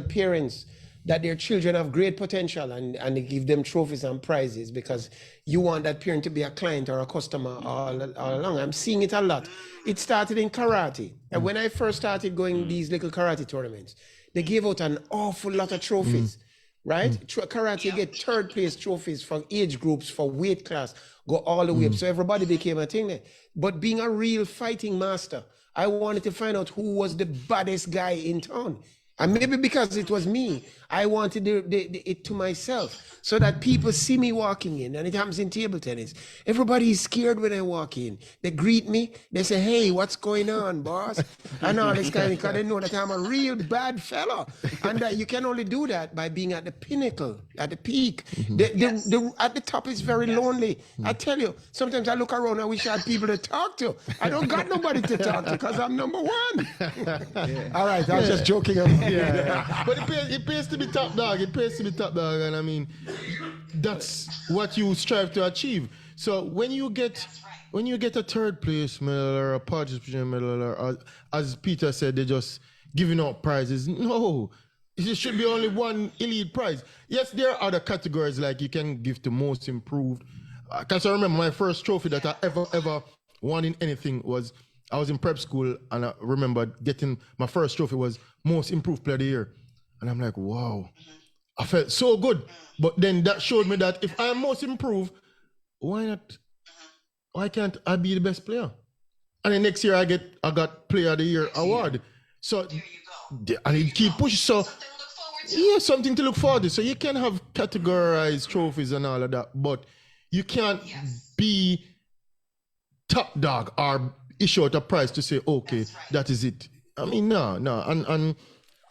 parents that their children have great potential and they give them trophies and prizes because you want that parent to be a client or a customer all along. I'm seeing it a lot. It started in karate. And when I first started going these little karate tournaments, they gave out an awful lot of trophies, right? Karate get third place trophies for age groups, for weight class, go all the way up. So everybody became a thing there. But being a real fighting master, I wanted to find out who was the baddest guy in town. And maybe because it was me, I wanted it to myself so that people see me walking in, and it happens in table tennis. Everybody is scared when I walk in. They greet me. They say, hey, what's going on, boss? And all this kind of, because they know that I'm a real bad fella. And that you can only do that by being at the pinnacle, at the peak. At the top is very lonely. I tell you, sometimes I look around, I wish I had people to talk to. I don't got nobody to talk to because I'm number one. All right, I was just joking about But it pays to be top dog. It pays to be top dog, and I mean, that's what you strive to achieve. So when you get a third place medal or a participation medal, or as Peter said, they're just giving out prizes. No, it should be only one elite prize. Yes, there are other categories like you can give to most improved. Because I remember my first trophy that I ever won in anything was, I was in prep school and I remember getting my first trophy was most improved player of the year. And I'm like, wow, I felt so good. But then that showed me that if I'm most improved, why can't I be the best player? And the next year I got player of the year award. So, and it keep pushing. So, yeah, something to look forward to. So you can have categorized trophies and all of that, but you can't be top dog or issue out a prize to say, okay, that is it. I mean, no. And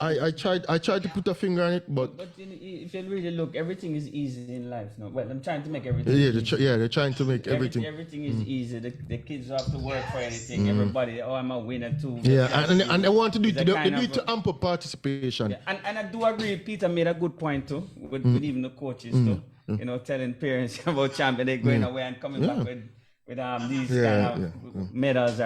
I tried to put a finger on it, but But if you really look, everything is easy in life. No, well, I'm trying to make everything. yeah, easy. they're trying to make everything. Everything is easy. The kids don't have to work for anything. Everybody, oh, I'm a winner too. Yeah, and they want to do it. It's a They kind do it of to ample participation. Yeah, and I do agree. Peter made a good point too, with even the coaches too. You know, telling parents about champion, they're going away and coming back with these kind of medals.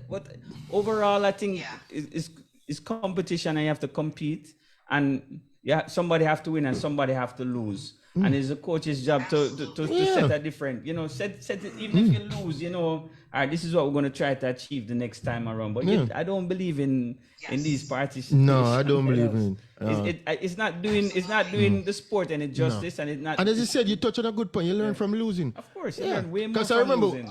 But overall, I think it's competition, and you have to compete, and somebody have to win and somebody have to lose. And it's the coach's job to set a different, set it, even if you lose, all right, this is what we're going to try to achieve the next time around. But I don't believe in these parties. No, I don't believe in it. It's not doing the sport any justice, and it's not. And as you said, you touch on a good point. You learn from losing. Of course, you learn way more Because from losing.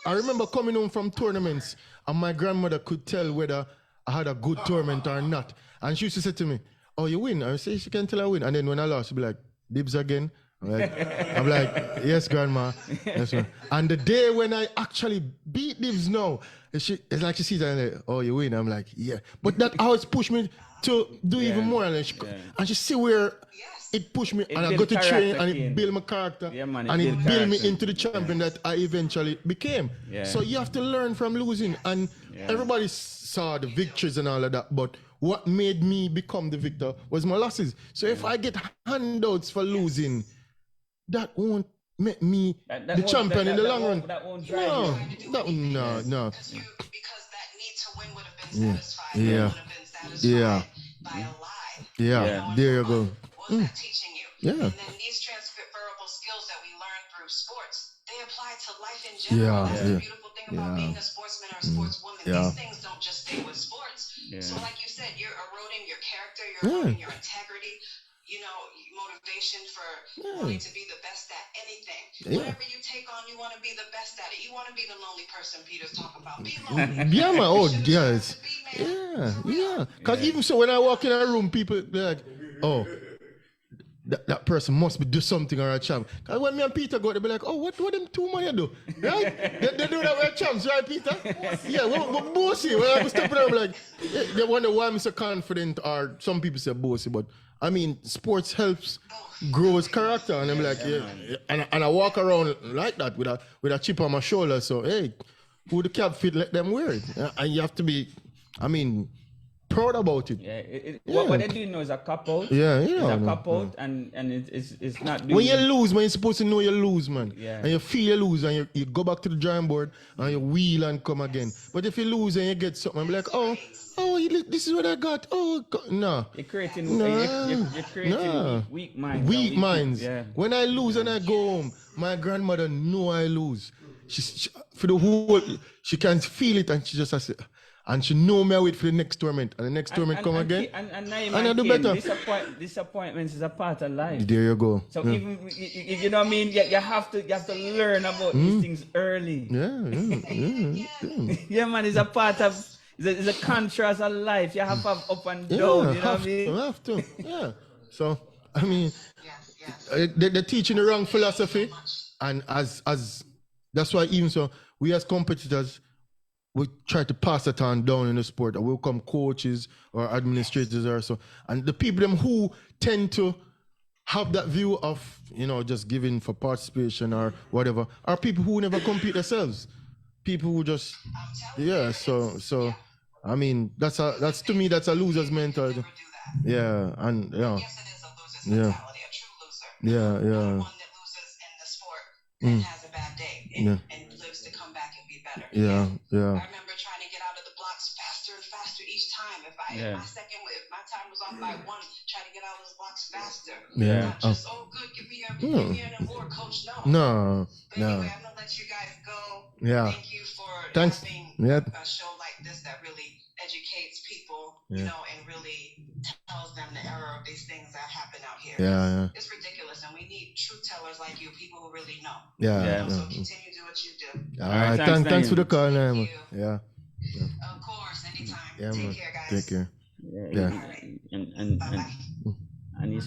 I remember coming home from tournaments, and my grandmother could tell whether I had a good tournament or not. And she used to say to me, "Oh, you win." I say, "She can tell I win." And then when I lost, she'd be like, "Dibs again." I'm like, "Yes, grandma." Yes, ma'am. And the day when I actually beat Dibs now, it's like she sees it and like, "Oh, you win." I'm like, "Yeah." But that always pushed me to do even more. And she see where it pushed me, and I go to train, and it built my character, and it built me into the champion that I eventually became. Yeah. So you have to learn from losing, and everybody saw the victories and all of that, but what made me become the victor was my losses. So if I get handouts for losing, that won't make me the champion in the long run. That won't drive you. No. Because that need to win would have been satisfied. Yeah. Would have been satisfied by a lie. Yeah, there you go. What was that teaching you? Yeah. And then these transferable skills that we learn through sports, they apply to life in general. That's the beautiful thing about being a sportsman or a sportswoman. These things don't just stay with sports. So like you said, you're eroding your character, you're eroding your integrity, motivation for wanting to be the best at anything. Whatever you take on, you want to be the best at it. You want to be the lonely person Peter's talking about. Be lonely. Yeah, man. Oh, yes. Yeah. Because even so, when I walk in a room, people be like, "Oh, that person must be do something or a champ." Because when me and Peter go, they be like, "Oh, what them two man do?" Right? they do that with champs, right, Peter? Yeah, but bossy. When I was stepping up, like, they wonder why I'm so confident, or some people say bossy, but I mean, sports helps grow his character, and I'm like, and I walk around like that with a chip on my shoulder. So hey, who the cap fit, let them wear it, and you have to be, proud about it. What they're doing now is a cop out. Yeah, it's a cop out, and it's not doing. When you lose, man, you're supposed to know you lose, man. Yeah. And you feel you lose, and you go back to the drawing board, and you wheel and come again. But if you lose and you get something, I'm like, oh, this is what I got. Oh, no. You're creating, you're creating weak minds. Weak minds. Yeah. When I lose and I go home, my grandmother know I lose. She for the whole, she can feel it, and she just has to, and she know me I wait for the next tournament, and the next tournament come again, and I do better. Disappointments is a part of life. There you go. So even you know what I mean, you have to learn about these things early. Yeah. Yeah, man, it's a part of. It's a contrast of life. You have to have up and down. You know what I mean? Have to. Yeah. So I mean, they're teaching the wrong philosophy, and as that's why even so, we as competitors, we try to pass it on down in the sport. We'll come coaches or administrators or so, and the people them who tend to have that view of just giving for participation or whatever are people who never compete themselves. People who just so I mean that's to me that's a loser's mentality. Yeah, and Yes, it is a loser's mentality, a true loser. Yeah. One that loses in the sport and has a bad day and lives to come back and be better. Yeah. I remember trying to get out of the blocks faster and faster each time. If my time was off by one, try to get out of those blocks faster. Yeah. Not just good, give me an award, coach. No. No. Anyway, I'm gonna let you guys go. Yeah. Thank you for Thanks. having a show like this that really educates people, and really tells them the error of these things that happen out here. Yeah. It's ridiculous, and we need truth tellers like you, people who really know. Yeah. So continue to do what you do. All right. Thanks for the call, man. Yeah. Of course, anytime. Yeah, Take man. care, guys. Take care. Yeah. And this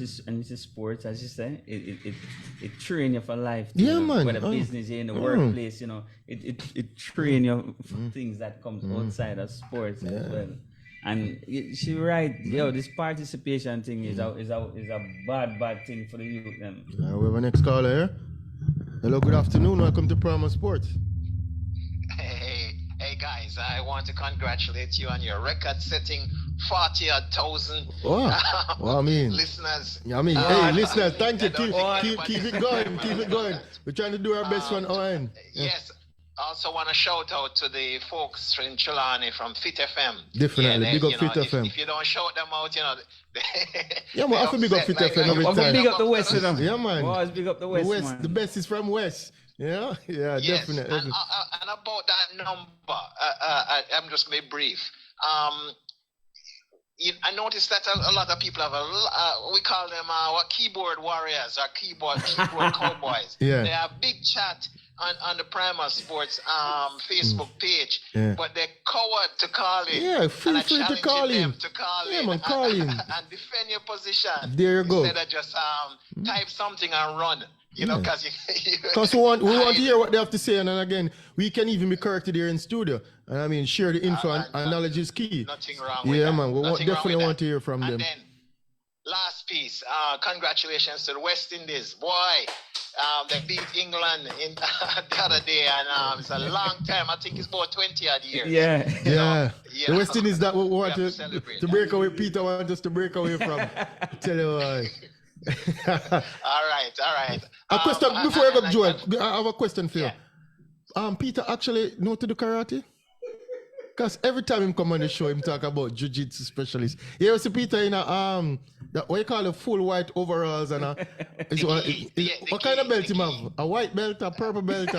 is sports, as you say, it train you for life. Yeah, man. Whether business, in the workplace, it train you for things that comes outside of sports as well. And she right, yo, this participation thing is a bad thing for the youth. Them. We have a next caller here. Hello, good afternoon. Welcome to Primal Sports. Hey guys, I want to congratulate you on your record-setting 40,000 Well, I mean, listeners. I mean, hey, listeners, thank you. Keep Keep it going. Keep it going. We're trying to do our best on our end. Yes. Also want to shout out to the folks in Trelawney from Fit FM. Definitely. Big up you know, Fit FM. If you don't shout them out, you know. Yeah, man, I feel big up Fit FM every Well, time. big up the West, you know. Yeah, man. Always big up the West, man. The best is from West. Yeah, Yes, definitely. and about that number, I'm just going to be brief. I noticed that a lot of people have we call them what keyboard warriors or keyboard cowboys. Yeah. They have big chat on the Primal Sports Facebook page, but they're coward to call in. Yeah, feel and free to call in. to call Yeah, in man, call in. and defend your position. There you go. Instead of just type something and run. You know, because Because we want to hear what they have to say, and then again, we can even be corrected here in studio. And I mean, share the info and knowledge is key. Nothing wrong with Yeah, that. man, we Nothing definitely wrong with want that. to hear from them. And then, last piece, congratulations to the West Indies. Boy, they beat England in the other day, and it's a long time. I think it's about 20 odd years. Yeah. Yeah. you The know, West Indies that we want we have to to celebrate to break away. Peter wants us to break away from. Tell you why. All right. A question before I go, Joel. and- I have a question for you. Peter actually know to do karate? Because every time him come on the show, him talk about jiu-jitsu specialist. You see Peter in a that what you call a full white overalls and what kind of belt him have? A white belt, a purple belt?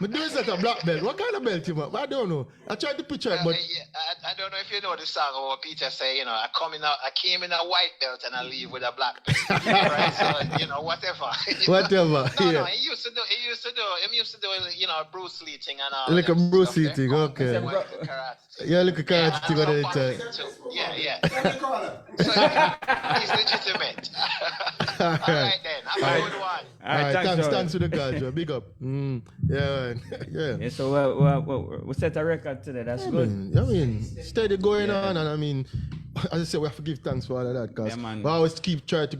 Me do is that a black belt. What kind of belt him have? I don't know. I tried to picture it, but I don't know if you know the song or Peter say, you know, I came in a white belt and I leave with a black belt. Right? So, you know, whatever. whatever. No, Yeah. he used to do, you know, Bruce Lee thing and all. Like a them Bruce stuff Lee there. thing, okay. Karate. Yeah, look at karate thing on the time. Yeah. So, he's legitimate. All right then. Have a good one. All right, thanks, Joel. thanks to the guy, Joe. Big up. Yeah, man. Yeah. Yeah, so we set a record today. That's good. I mean, steady going on, and I mean, as I said, we have to give thanks for all of that, because Yeah, man. we always keep trying to,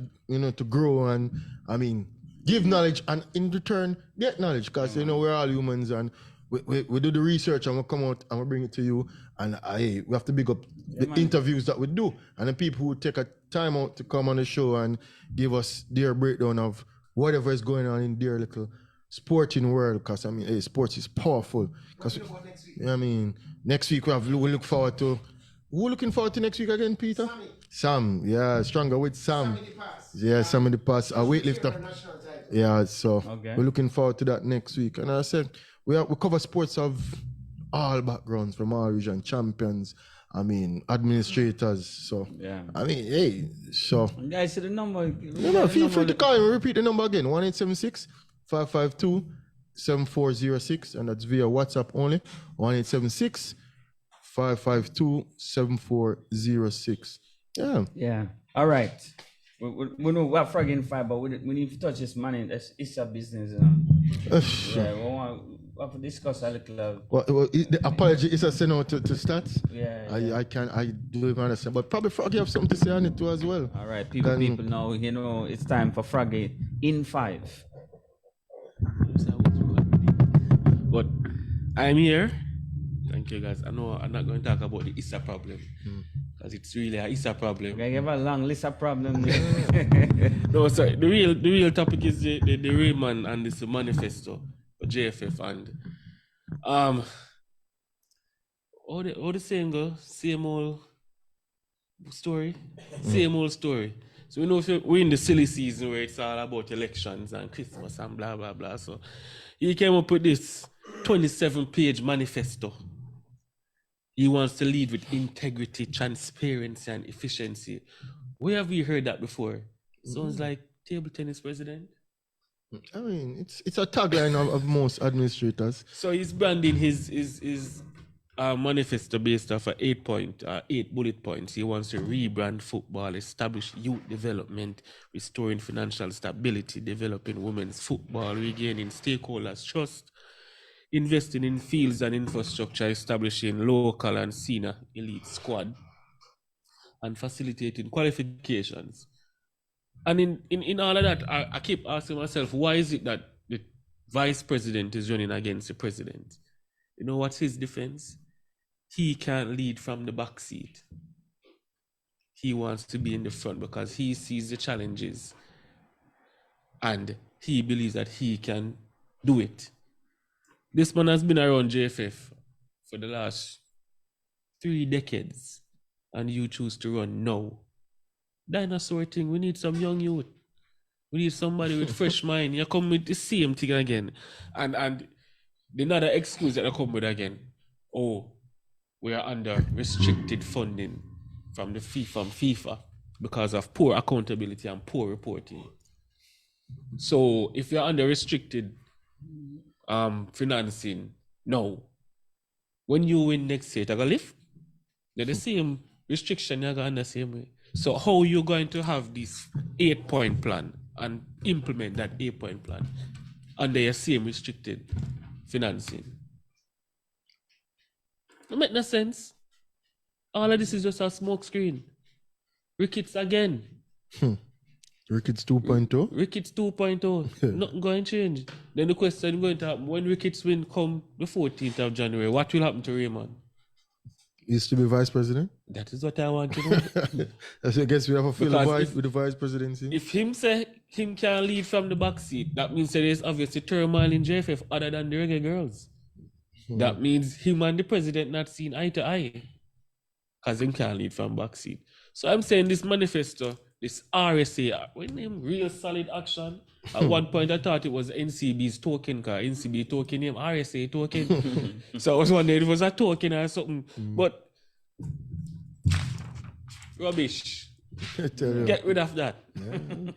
to grow and, I mean, give knowledge and in return get knowledge, because we're all humans and we do the research and we come out and we bring it to you, and we have to big up the interviews that we do and the people who take a time out to come on the show and give us their breakdown of whatever is going on in their little sporting world, because I mean, sports is powerful. Because I mean, next week we look forward to. Who looking forward to next week again, Peter? Sam, yeah, stronger with Sam. Yeah, Sam in the past, a weightlifter. Yeah, so Okay. we're looking forward to that next week. And as I said, we cover sports of all backgrounds from all region, champions. I mean, administrators. So Yeah. I mean, hey, so. Guys, see the number. No, feel free to call me. Repeat the number again. 1-876-552-7406. And that's via WhatsApp only. 1-876-552-7406. Yeah. Yeah. All right. We know we're fragging five, but we need to touch this money. It's a business. Yeah, we have to discuss a little. The apology is a send out to stats. Yeah. I do even understand. But probably Froggy have something to say on it too as well. All right, people know, it's time for Froggy in 5. But I'm here. Thank you, guys. I know I'm not going to talk about the ISA problem, because it's really a ISA problem. I have a long list of problems. No, sorry. The real topic is the Raymond and this manifesto for JFF, and how the saying go? Same old story. Same old story. So we know we're in the silly season where it's all about elections and Christmas and blah blah blah. So he came up with this 27-page manifesto. He wants to lead with integrity, transparency, and efficiency. Where have we heard that before? Sounds like table tennis president. I mean, it's a tagline of most administrators. So he's branding his manifesto based off of 8 bullet points. He wants to rebrand football, establish youth development, restoring financial stability, developing women's football, regaining stakeholders' trust, investing in fields and infrastructure, establishing local and senior elite squad, and facilitating qualifications. And in all of that, I keep asking myself, why is it that the vice president is running against the president? You know what's his defense? He can't lead from the back seat. He wants to be in the front because he sees the challenges and he believes that he can do it. This man has been around JFF for the last 3 decades and you choose to run now. Dinosaur thing, we need some young youth. We need somebody with fresh mind. You come with the same thing again. And another excuse that I come with again. Oh, we are under restricted funding from FIFA because of poor accountability and poor reporting. So if you're under restricted financing, no. When you win next year, you're gonna lift. They're the same restriction, you're going the same way. So how are you going to have this 8-point plan and implement that 8-point plan under your same restricted financing? It makes no sense. All of this is just a smoke screen. Ricketts again. Ricketts 2.0. Ricketts 2.0. Nothing going to change. Then the question going to happen, when Ricketts win come the 14th of January, what will happen to Raymond? Is to be vice president? That is what I want to know. So I guess we have a field Because with the vice presidency. If him say him can lead from the back seat, that means there is obviously turmoil in JFF other than the reggae girls. That means him and the president not seen eye to eye. Because him can lead from back seat. So I'm saying this manifesto, this RSA, when him real solid action. At one point I thought it was NCB's token, because NCB token name RSA token. So I was wondering if it was a token or something. But rubbish. Get rid of that.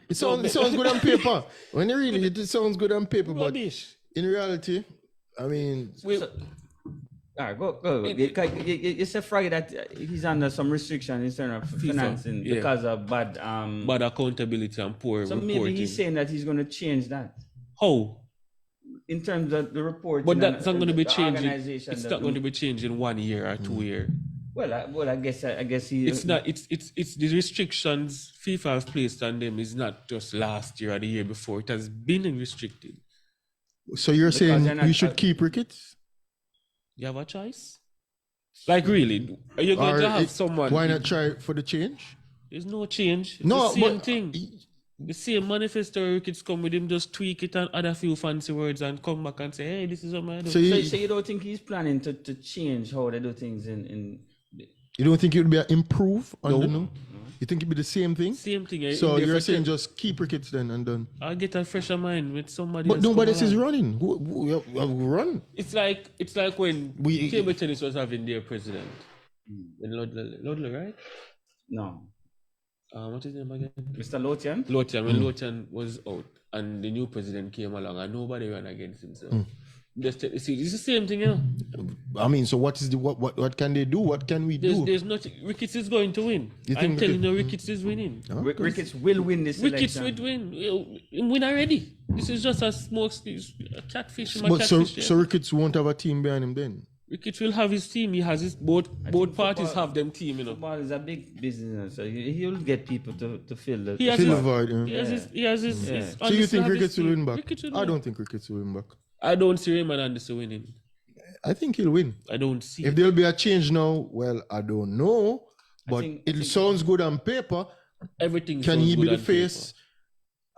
It sounds good on paper. When you read it, it sounds good on paper. Rubbish. But in reality, I mean, All right, go. You said Friday that he's under some restriction in terms of financing because of bad bad accountability and poor so reporting. maybe he's saying that he's going to change that How? in terms of the reporting. But that's not going to be the changing. organization It's that not going to be changing 1 year or 2 years. Well, I guess he. It's not. It's the restrictions FIFA has placed on them is not just last year or the year before. It has been restricted. so you're Because saying they're not- we should keep Ricketts? You have a choice. Like really, are you going Or to have it- someone? Why not try for the change? There's no change. It's No, the same but thing. The same manifesto kids come with him, just tweak it and add a few fancy words and come back and say, hey, this is what I do. So So you don't think he's planning to change how they do things in you don't think it would be an improve on No. the new? You think it'd be the same thing? Same thing. So in you're the saying future. just keep Ricketts then and done. I'll get a fresher mind with somebody. But else nobody come else is along. running. Who run? It's like when We- table tennis was having their president. When Ludlow, right? no, What is his name again? Mr. Lotian? Lotian. When Lotian was out and the new president came along and nobody ran against him. So just see, it's the same thing, I mean, so what is the what can they do? What can we do? There's nothing. Ricketts is going to win. You I'm think telling you, Ricketts is winning. Huh? Ricketts will win this Ricketts election. will win. He'll win already. This is just a smoke, a catfish. But so Ricketts won't have a team behind him then. Ricketts will have his team. He has his both parties football- have them team. You know. Football is a big business, so he'll get people to fill the. He has Fill his- the void. He has his. He has his. Yeah. his- So you think have his Ricketts will team. win back? Ricketts will I win. don't think Ricketts will win back. I don't see Raymond Anderson winning. I think he'll win. I don't see. If there'll be a change now, well, I don't know. But I it think- sounds good on paper. Everything. Can sounds he be good the on paper. face?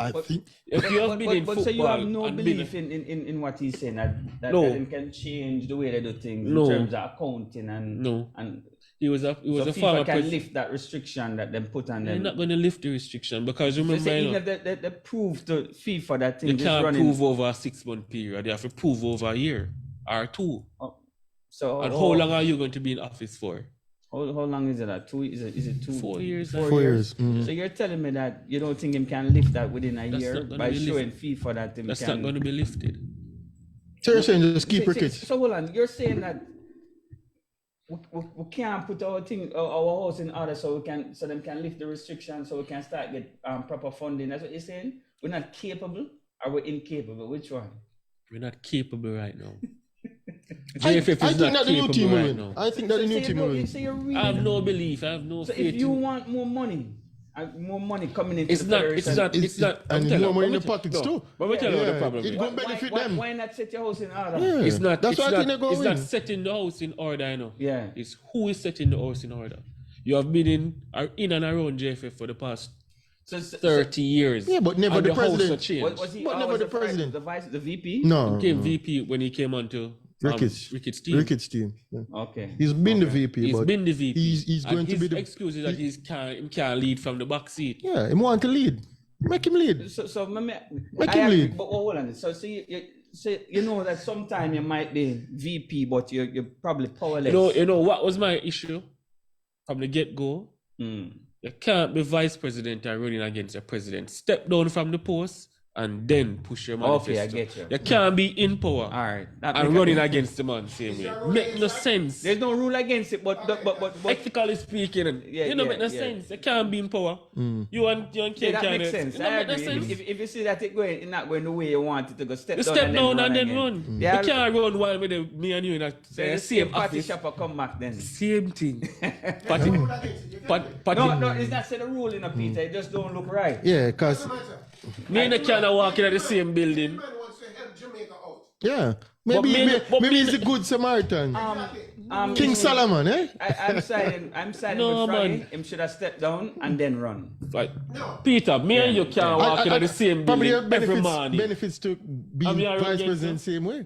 I think. If you have been in but football, so you have no and belief been- in what he's saying that No. they can change the way they do things No. in terms of accounting and No. and He was a so former FIFA can president. lift that restriction that they put on They're them. not going to lift the restriction because So remember, say you even know, if they prove to FIFA that they thing is can't running. prove over a 6-month period. They have to prove over a year or 2. So And how long are you going to be in office for? How long is it? At 2? Is it 2? 4 years. 4 years. Mhm. So you're telling me that you don't think him can lift that within a That's year not gonna by be showing FIFA that him That's can. not going to be lifted. So you're saying just keep Ricketts? So hold on, you're saying that we can't put our thing, our house in order so them can lift the restrictions so we can start get proper funding. That's what you're saying? We're not capable or we're incapable? Which one? We're not capable right now. JFF is I think not that the new capable team will right win. now. I think that the new team will win. So you're really, I have no belief. I have no so faith. if you in- want more money coming into It's the not. federation, It's not. It's- It's not. and I'm telling more you, money in let the me pockets tell- too. no, But let me tell you what the Yeah, problem it is. go benefit them. Why not set your house in order? Yeah. It's not. That's it's why I not, think they're going It's to not win. setting the house in order. I know. Yeah. It's who is setting the house in order. You have been in and around JFF for the past So, 30 years. Yeah, but never and the the house president. has changed. was he But never always the president. the vice, the VP? No. He came VP when he came onto Ricketts team. Ricketts team. Yeah. Okay. He's been the VP, He's but been the VP. he's And going to his be the. excuse is that he can't lead from the back seat. Yeah, he want to lead. Make him lead. So Make I him agree, lead. but hold on. So you know that sometime you might be VP, but you're probably powerless. You know what was my issue from the get-go? Mm. You can't be vice president and running against the president. Step down from the post and then push your manifesto. Okay, I get you. You can't be in power All right. That and make a- running against the man same way. Make no sense. There's no rule against it, but Ethically speaking, Yeah, make yeah, no yeah. sense. You can't be in power. You and yeah, Ken that can't. makes sense. It I don't make no agree. sense. If you see that it's not going the way you want it to go, You step down and then again. run. Yeah, You can't run while me and you in so the the same party office. shopper come back then. Same thing. Party. No, it's not say the rule in a Peter. It just don't look right. Yeah, because Me and the can't walk in the same building. Man wants to help Jamaica out. yeah, But maybe but maybe he's a good Samaritan. King Solomon, eh? I'm siding No, with Froggy. man. Him should have stepped down and then run. Like, Peter, me and you can't walk in the same probably building have every morning. benefits to be Have you vice arrogant, president same way.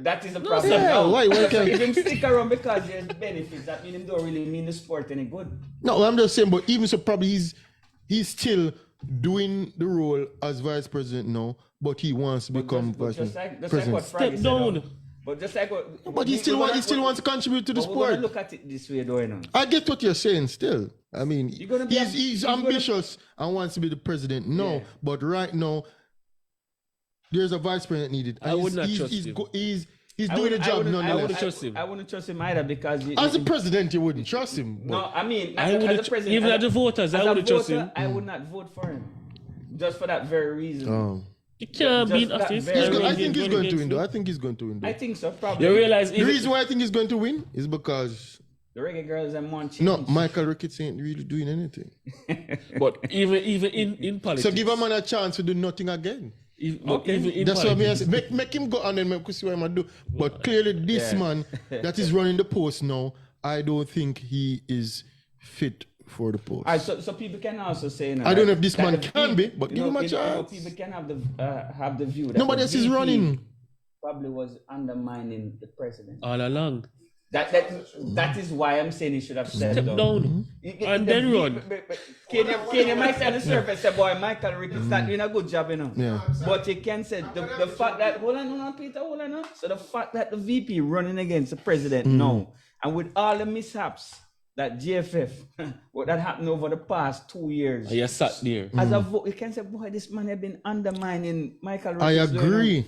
That is a problem. Yeah, now. why can't- If him stick around because there's benefits, that mean him don't really mean the sport any good. No, I'm just saying, but even so, probably he's still doing the role as vice president now, but he wants to become vice Just like what president. Froggy Step said, down. But just like what, But he still wants to contribute to the but we're gonna sport. look at it this way, though, you know. I get what you're saying still. I mean, gonna be he's ambitious and wants to be the president. No, Yeah. but right now, there's a vice president needed. I And would not he's, trust he's, him. He's I doing the wouldn't- I job wouldn't- I nonetheless. wouldn't trust him. I wouldn't trust him either because As a president, you wouldn't trust him. But no, I mean, I as wouldn't a president, even as as the voters, I as a wouldn't trust voter, him. I would not vote for him, just for that very reason. Oh. You can't be in Just that office. very- I think he's Run going to against win, though. you. I think he's going to win, though. I think so, probably. You realize The even, reason why I think he's going to win is because the reggae girls and one change. no, Michael Ricketts ain't really doing anything. but even in politics. So give a man a chance to do nothing again. Even in That's what I mean. I politics. say, make him go and then make see what I'm do. But clearly, this man that is running the post now, I don't think he is fit for the post. All right, so people can also say, you know, I don't know if this that man the can VP be, but you give know, him a you know, chance. people can have the view that Nobody the else is VP running. Probably was undermining the president. all along. That is why I'm saying he should have stepped Step down. down and The then V- run. but Kenya might say on the surface, say, boy, Michael Ricketts not doing a good job, you know. Yeah. But you can say the fact that, hold on, Peter, hold on. So the fact that the VP running against the president now, and with all the mishaps that GFF, what that happened over the past 2 years, You sat there. as a vote, you can say, boy, this man have been undermining Michael Ricketts. I you know. agree.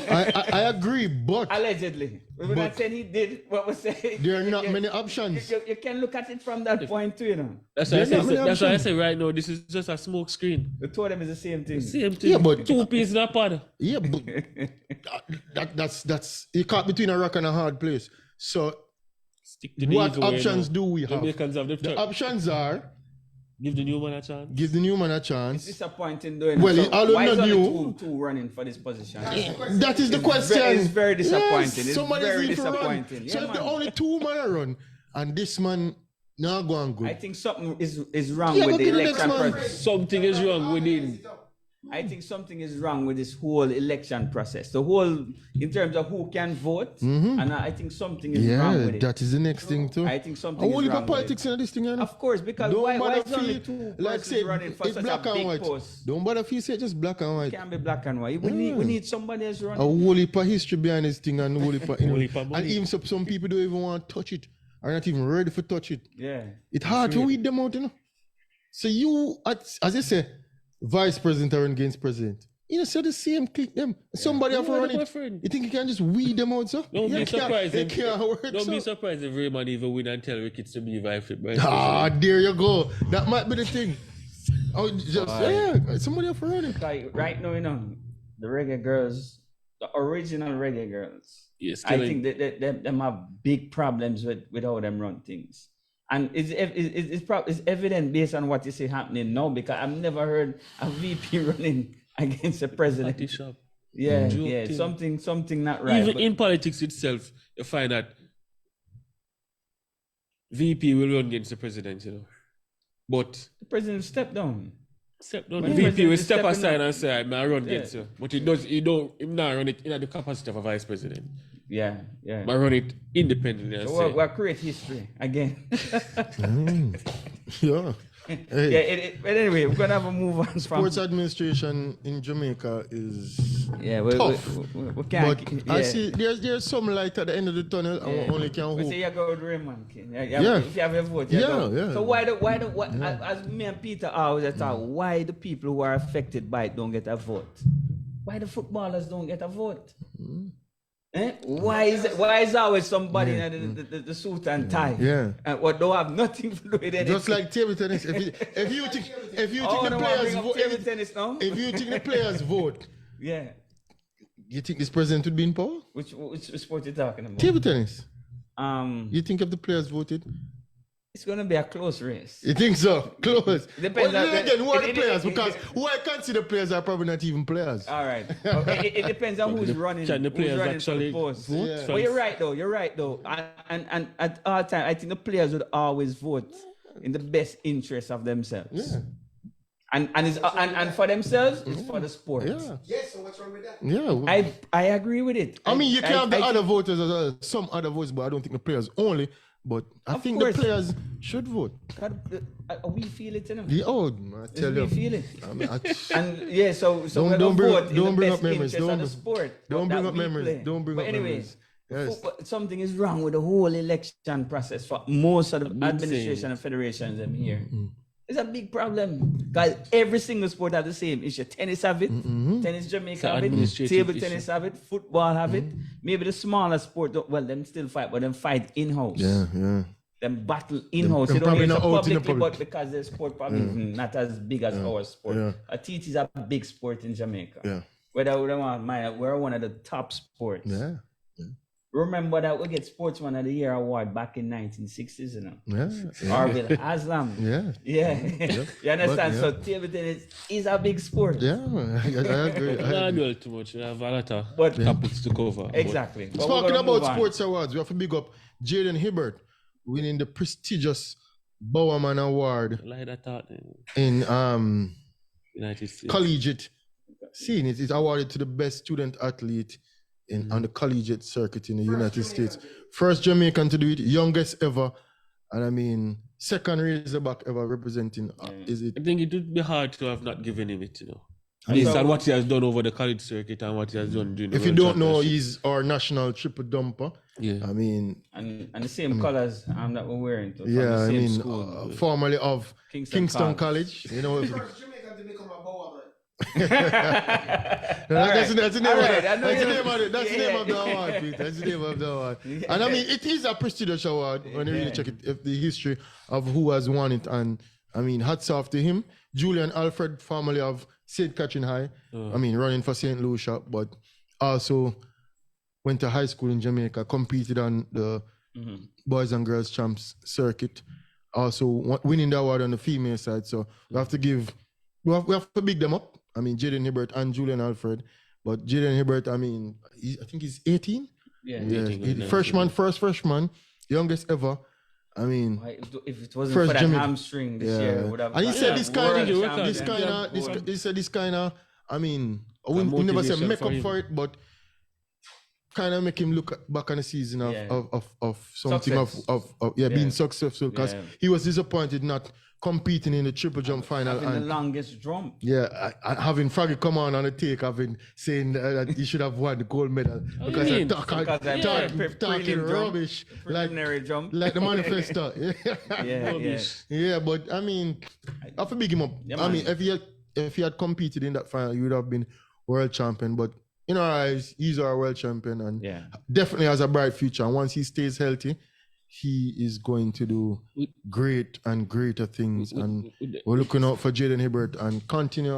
I agree, but Allegedly. We're not saying he did what was saying. there are not many options. You can look at it from that point too, you know. That's why I There's say. not many That's why I options. say right now. This is just a smoke screen. The two of them is the same thing. Same thing. Yeah, but- two pieces in a pod. Yeah, but that's you caught between a rock and a hard place. So Stick to the what easy way options now. do we have? Jamaicans have the The choice. options are Give the new man a chance. give the new man a It's chance. disappointing though. Well, so all why of is them only knew- two running for this position? That is the question. It's very disappointing. Yes, It's somebody's very need to run. disappointing. So Yeah, if the man. only two man are run and this man now go on I good. think something is wrong Yeah, with go the get the next election man. process. Something is wrong with him. I think something is wrong with this whole election process. The whole, in terms of who can vote, and I think something is wrong Yeah, with it. that is the next thing too. I think something I is won't wrong leave with politics in this thing. You know? Of course, because Don't why bother is only feel two like persons say running for it's such black a and big white. post? Don't bother feel say just black and white. Can't be black and white. We need somebody else A running. whole heap of history behind this thing and whole heap of, Whole heap of and money. even some people don't even want to touch it. Are not even ready for touch it. Yeah. It's hard to weed them out, you know. So you, as I say, vice president or against president. You know, so the same click them. Somebody have to No, run my it. friend. You think you can just weed them out, sir? Don't be surprised It if- can't work. Don't be so. surprised if Raymond even win and tell Ricketts to be vice president. Ah, there you go. That might be the thing. Oh, just yeah. Somebody have to run it. Like right now, you know, the reggae girls, the original reggae girls, Yes, I think that them have big problems with how them run things. And it's evident based on what you see happening now, because I've never heard a VP running against a president. Party shop. Yeah, Joke yeah, thing. something not right. Even but- in politics itself, you find that VP will run against the president, you know. But the president stepped down. step down, When the the VP will president step is stepping aside up. and say, "I'm run Yeah. against you." But he not run it in the capacity of a vice president. Yeah, yeah. But run it independently and So say, we'll create history again. Yeah. Hey. Yeah, but anyway, we're gonna have a move on from. Sports administration in Jamaica is Yeah, tough. we can't. But yeah. I see there's some light at the end of the tunnel, and we only can We hope. say you go with Raymond King. Yeah. If you have a vote, you Yeah, go. yeah. So as me and Peter always talk, why the people who are affected by it don't get a vote? Why the footballers don't get a vote? Eh? Why is always somebody in the suit and tie? Yeah. And what don't have nothing to do with anything. Just like table tennis, if you think Oh, the no, players bring up vote, table tennis now? if you think the players vote, Yeah. you think this president would be in power? Which sport you talking about? Table tennis. You You think if the players voted? it's gonna be a close race. You think so? Close. Depends Well, on- again, who are the it- players? it- Because who I consider players are probably not even players. All right. It depends on who's running. can the who's players running actually for the post. vote? Yeah. But you're right though. You're right though. And at all time, I think the players would always vote in the best interest of themselves. Yeah. And for themselves, it's for the sport. Yeah. Yes, so what's wrong with that? Yeah. I agree with it. I mean, you can have the I other think- voters as well, some other votes, but I don't think the players only. But I Of think course. the players should vote. We feel it, you know. The old, I tell We you. feel it. I mean, And yeah, so Don't- we're don't gonna bring vote up- in don't the bring best up memories. interest of Don't- the sport. don't that bring up we memories. play. Don't bring but up anyway, memories. Yes. something is wrong with the whole election process for most of the been administration saying and federations them here. Mm-hmm. It's a big problem because every single sport have the same issue. Tennis have it, Mm-hmm. tennis Jamaica It's an have it, administrative table issue. tennis have it, football have it. Mm-hmm. Maybe the smaller sport, well, them still fight, but them fight in-house. Yeah. Them battle in-house. them You don't probably hear it not out in the publicly, public. but because their sport probably not as big as our sport. Yeah. TT is a big sport in Jamaica. Yeah. Whether we don't want we're one of the top sports. Yeah. Remember that we get Sportsman of the Year award back in 1960s, you know. Yeah. Orville Aslam. Yeah. Yeah. You understand? But, So table tennis is a big sport. Yeah. I agree. "Nah, I agree. dwell too much. You have a lot of But- topics to cover." But Exactly. But we're Talking gonna move about on. sports awards, we have to big up Jaden Hibbert winning the prestigious Bowerman Award like that thought in in United States. collegiate scene. It is awarded to the best student athlete on the collegiate circuit in the United States. First Jamaican to do it, youngest ever, and I mean second Razorback ever representing. Is it? I think it would be hard to have not given him it, you know. Based on what he has done over the college circuit and what he has done during the If you World don't know, Championship. he's our national triple dumper. Yeah. I mean, And the same colors that we're wearing. Too, from yeah, the I same mean, school. formerly of Kingston Kingston College. College. You know, First Jamaican to become a Bowerman. that's the name All of right, it. I know That's the you- name of it. That's the name of the Yeah. award, Pete. That's the name of the award. And I mean, it is a prestigious award when you really Yeah. check it, if the history of who has won it. And I mean, hats off to him. Julian Alfred, formerly of St. Catherine High. I mean, running for St. Lucia, but also went to high school in Jamaica, competed on the boys and girls champs circuit. Also winning the award on the female side. So we have to big them up. I mean, Jaden Hibbert and Julian Alfred. But Jaden Hibbert, I mean, I think he's 18. Yeah. Yeah, 18, first freshman, youngest ever. I mean, Why, if it wasn't First for that Jamaican. hamstring this year, it would have And he said got this world kind champion. this kind of, I mean, I wouldn't never say motivation make for up him. for it, but kind of make him look back on the season of Yeah. of something Success. of being successful, because Yeah. he was disappointed not competing in the triple jump final Having the and longest jump. having Froggy come on the take, having saying that he should have won the gold medal because mean? talking Prelim jump. rubbish like Preliminary jump. the manifesto. Yeah. Yeah, but I mean, I have to big him up. Yeah, I man. mean, if he had competed in that final, he would have been world champion. But in our eyes, he's our world champion and Yeah. definitely has a bright future. And once he stays healthy, he is going to do great and greater things. And we're looking out for Jaden Hibbert and continue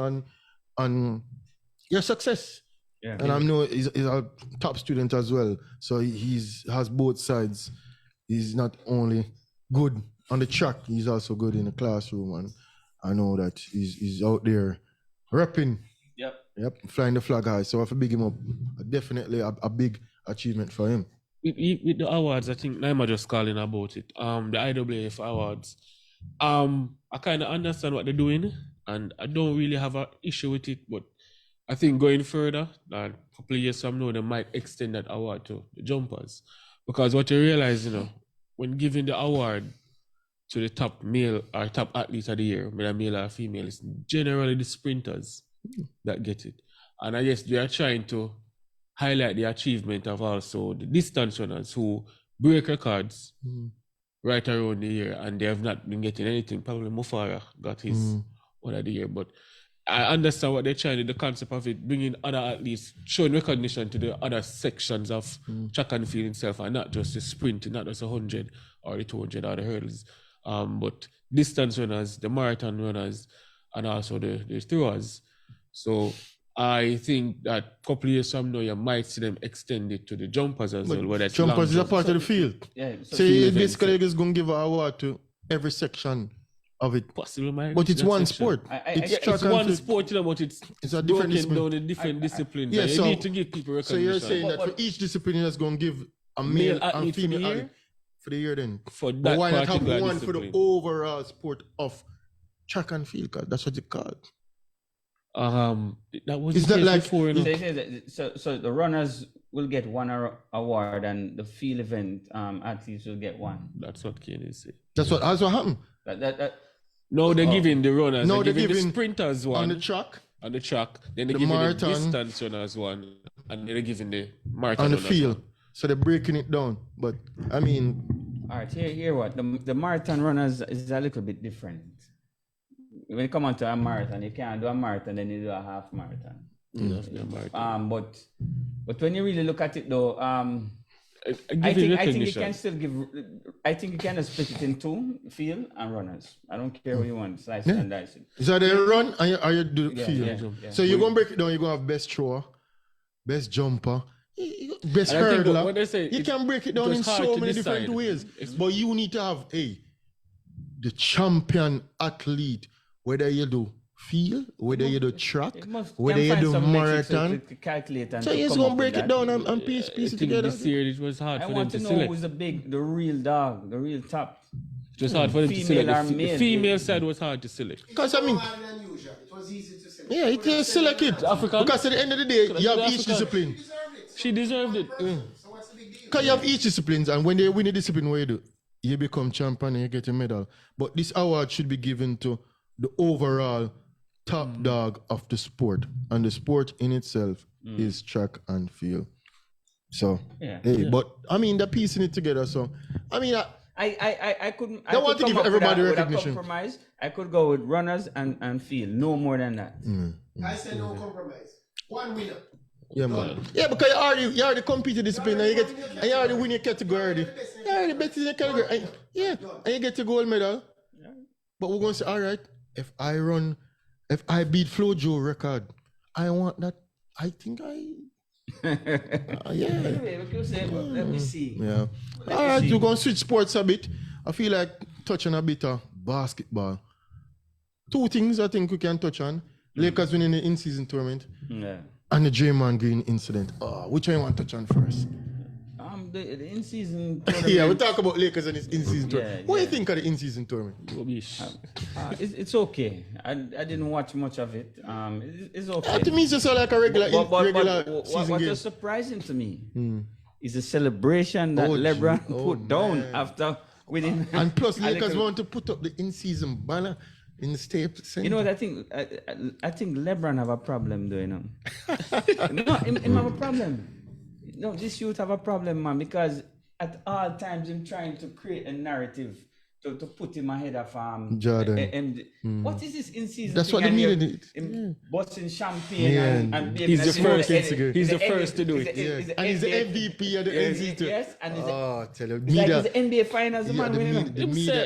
on your success Yeah. And I know he's a top student as well. So has both sides. He's not only good on the track, he's also good in the classroom. And I know that he's out there repping. Yep, flying the flag high. So I have to big him up. Definitely a big achievement for him. With the awards, I think Naima just calling about it. The IAAF awards. I kind of understand what they're doing, and I don't really have an issue with it. But I think going further, a couple of years from now, they might extend that award to the jumpers, because what you realize, when giving the award to the top male or top athlete of the year, whether male or female, it's generally the sprinters that get it. And I guess they are trying to highlight the achievement of also the distance runners who break records right around the year, and they have not been getting anything. Probably Mufara got his one of the year, but I understand what they're trying to do, the concept of it, bringing other athletes, showing recognition to the other sections of track and field itself, and not just the sprint, not just 100 or the 200 or the hurdles, but distance runners, the marathon runners, and also the throwers. So I think that a couple of years from now, you might see them extend it to the jumpers as well. Whether it's Jumpers is a long part of the field. Yeah. So you basically just going to give an award to every section of it. possible, man. But it's one sport. It's track and one field. sport, but it's It's a different broken discipline. down in different disciplines. Yeah, and so- you need to give people So recognition. you're saying that for each discipline, you're just going to give a male and athlete for the female year? athlete for the year then? For But that why not have particular one for the discipline. overall sport of track and field? 'Cause that's what it's called. That was It's the not case like- before, you know. So the runners will get one award, and the field event athletes will get one. That's what Kenny said. That's what happened That No, they're giving the runners. No, they're they're giving the giving sprinters on one the track, on the track. Then they're the giving marathon, the distance runners one, and they're giving the marathon on the runners field. one. So they're breaking it down. But I mean, all right. Here what the marathon runners is a little bit different. When you come onto a marathon, you can't do a marathon, then you do a half marathon. The marathon. But when you really look at it though, I think you can still give. I think you can split it in two: field and runners. I don't care what you want, slice it and dice it. is that they run and you do the Yeah, field? yeah. So you're going to break it down. You're going to have best thrower, best jumper, best And I think hurdler. what they say, You it's can break it down in just hard so to many decide. different ways. It's- But you need to have the champion athlete, whether you do field, whether you do track, whether you do marathon. to calculate and So to you're just come going up to with break it that. down and piece I it think together. this year it was hard I for them want to to know select. who's the real dog, the real top. It was hard for them to Female select. or The male? female side was hard to select. Because I mean, It was easy to say. yeah, it is select it. African? Because at the end of the day, you have each African? discipline. She deserved it. So what's the big deal? Because you have each disciplines, and when they win a discipline, what you do? You become champion and you get a medal. But this award should be given to the overall top dog of the sport. And the sport in itself is track and field. So, Yeah. hey, but I mean, they're piecing it together. So, I mean, I couldn't. They want to give everybody with a recognition. compromise. I could go with runners and field, no more than that. I said no compromise. One winner. yeah, man. Yeah, because you already compete in discipline and you already win your category already. You already bet in your category. And you get the gold medal. But we're going to say, all right, if I beat Flojo record, I want that. I think yeah. Anyway, we could say, well, let me see. Yeah. All right, we're going to switch sports a bit. I feel like touching a bit of basketball. Two things I think we can touch on. Lakers winning the in-season tournament Yeah. and the Draymond Green incident. Which one you want to touch on first? The in-season Yeah, tournament, we talk about Lakers and its in-season tournament. What do you think of the in-season tournament? Rubbish. it's okay. I didn't watch much of it. It's okay. To me, it's just like a regular, But season what game. is surprising to me is the celebration that Oh, LeBron gee. Oh, put down man. after winning. And plus, a Lakers little- want to put up the in-season banner in the Staples Center. You know what I think? I think LeBron have a problem, though. You know, no, him have a problem. No, this youth have a problem, man, because at all times him trying to create a narrative to put him ahead of Jordan. What is this in season? That's what thing? they And needed. him busting champagne Yeah. and He's the first. He's the first to do it. Yes. And he's the MVP of the NCAA. Yes, and he's Oh, tell you, it's like media, he's the NBA finals, yeah, man. the winning media, them. the media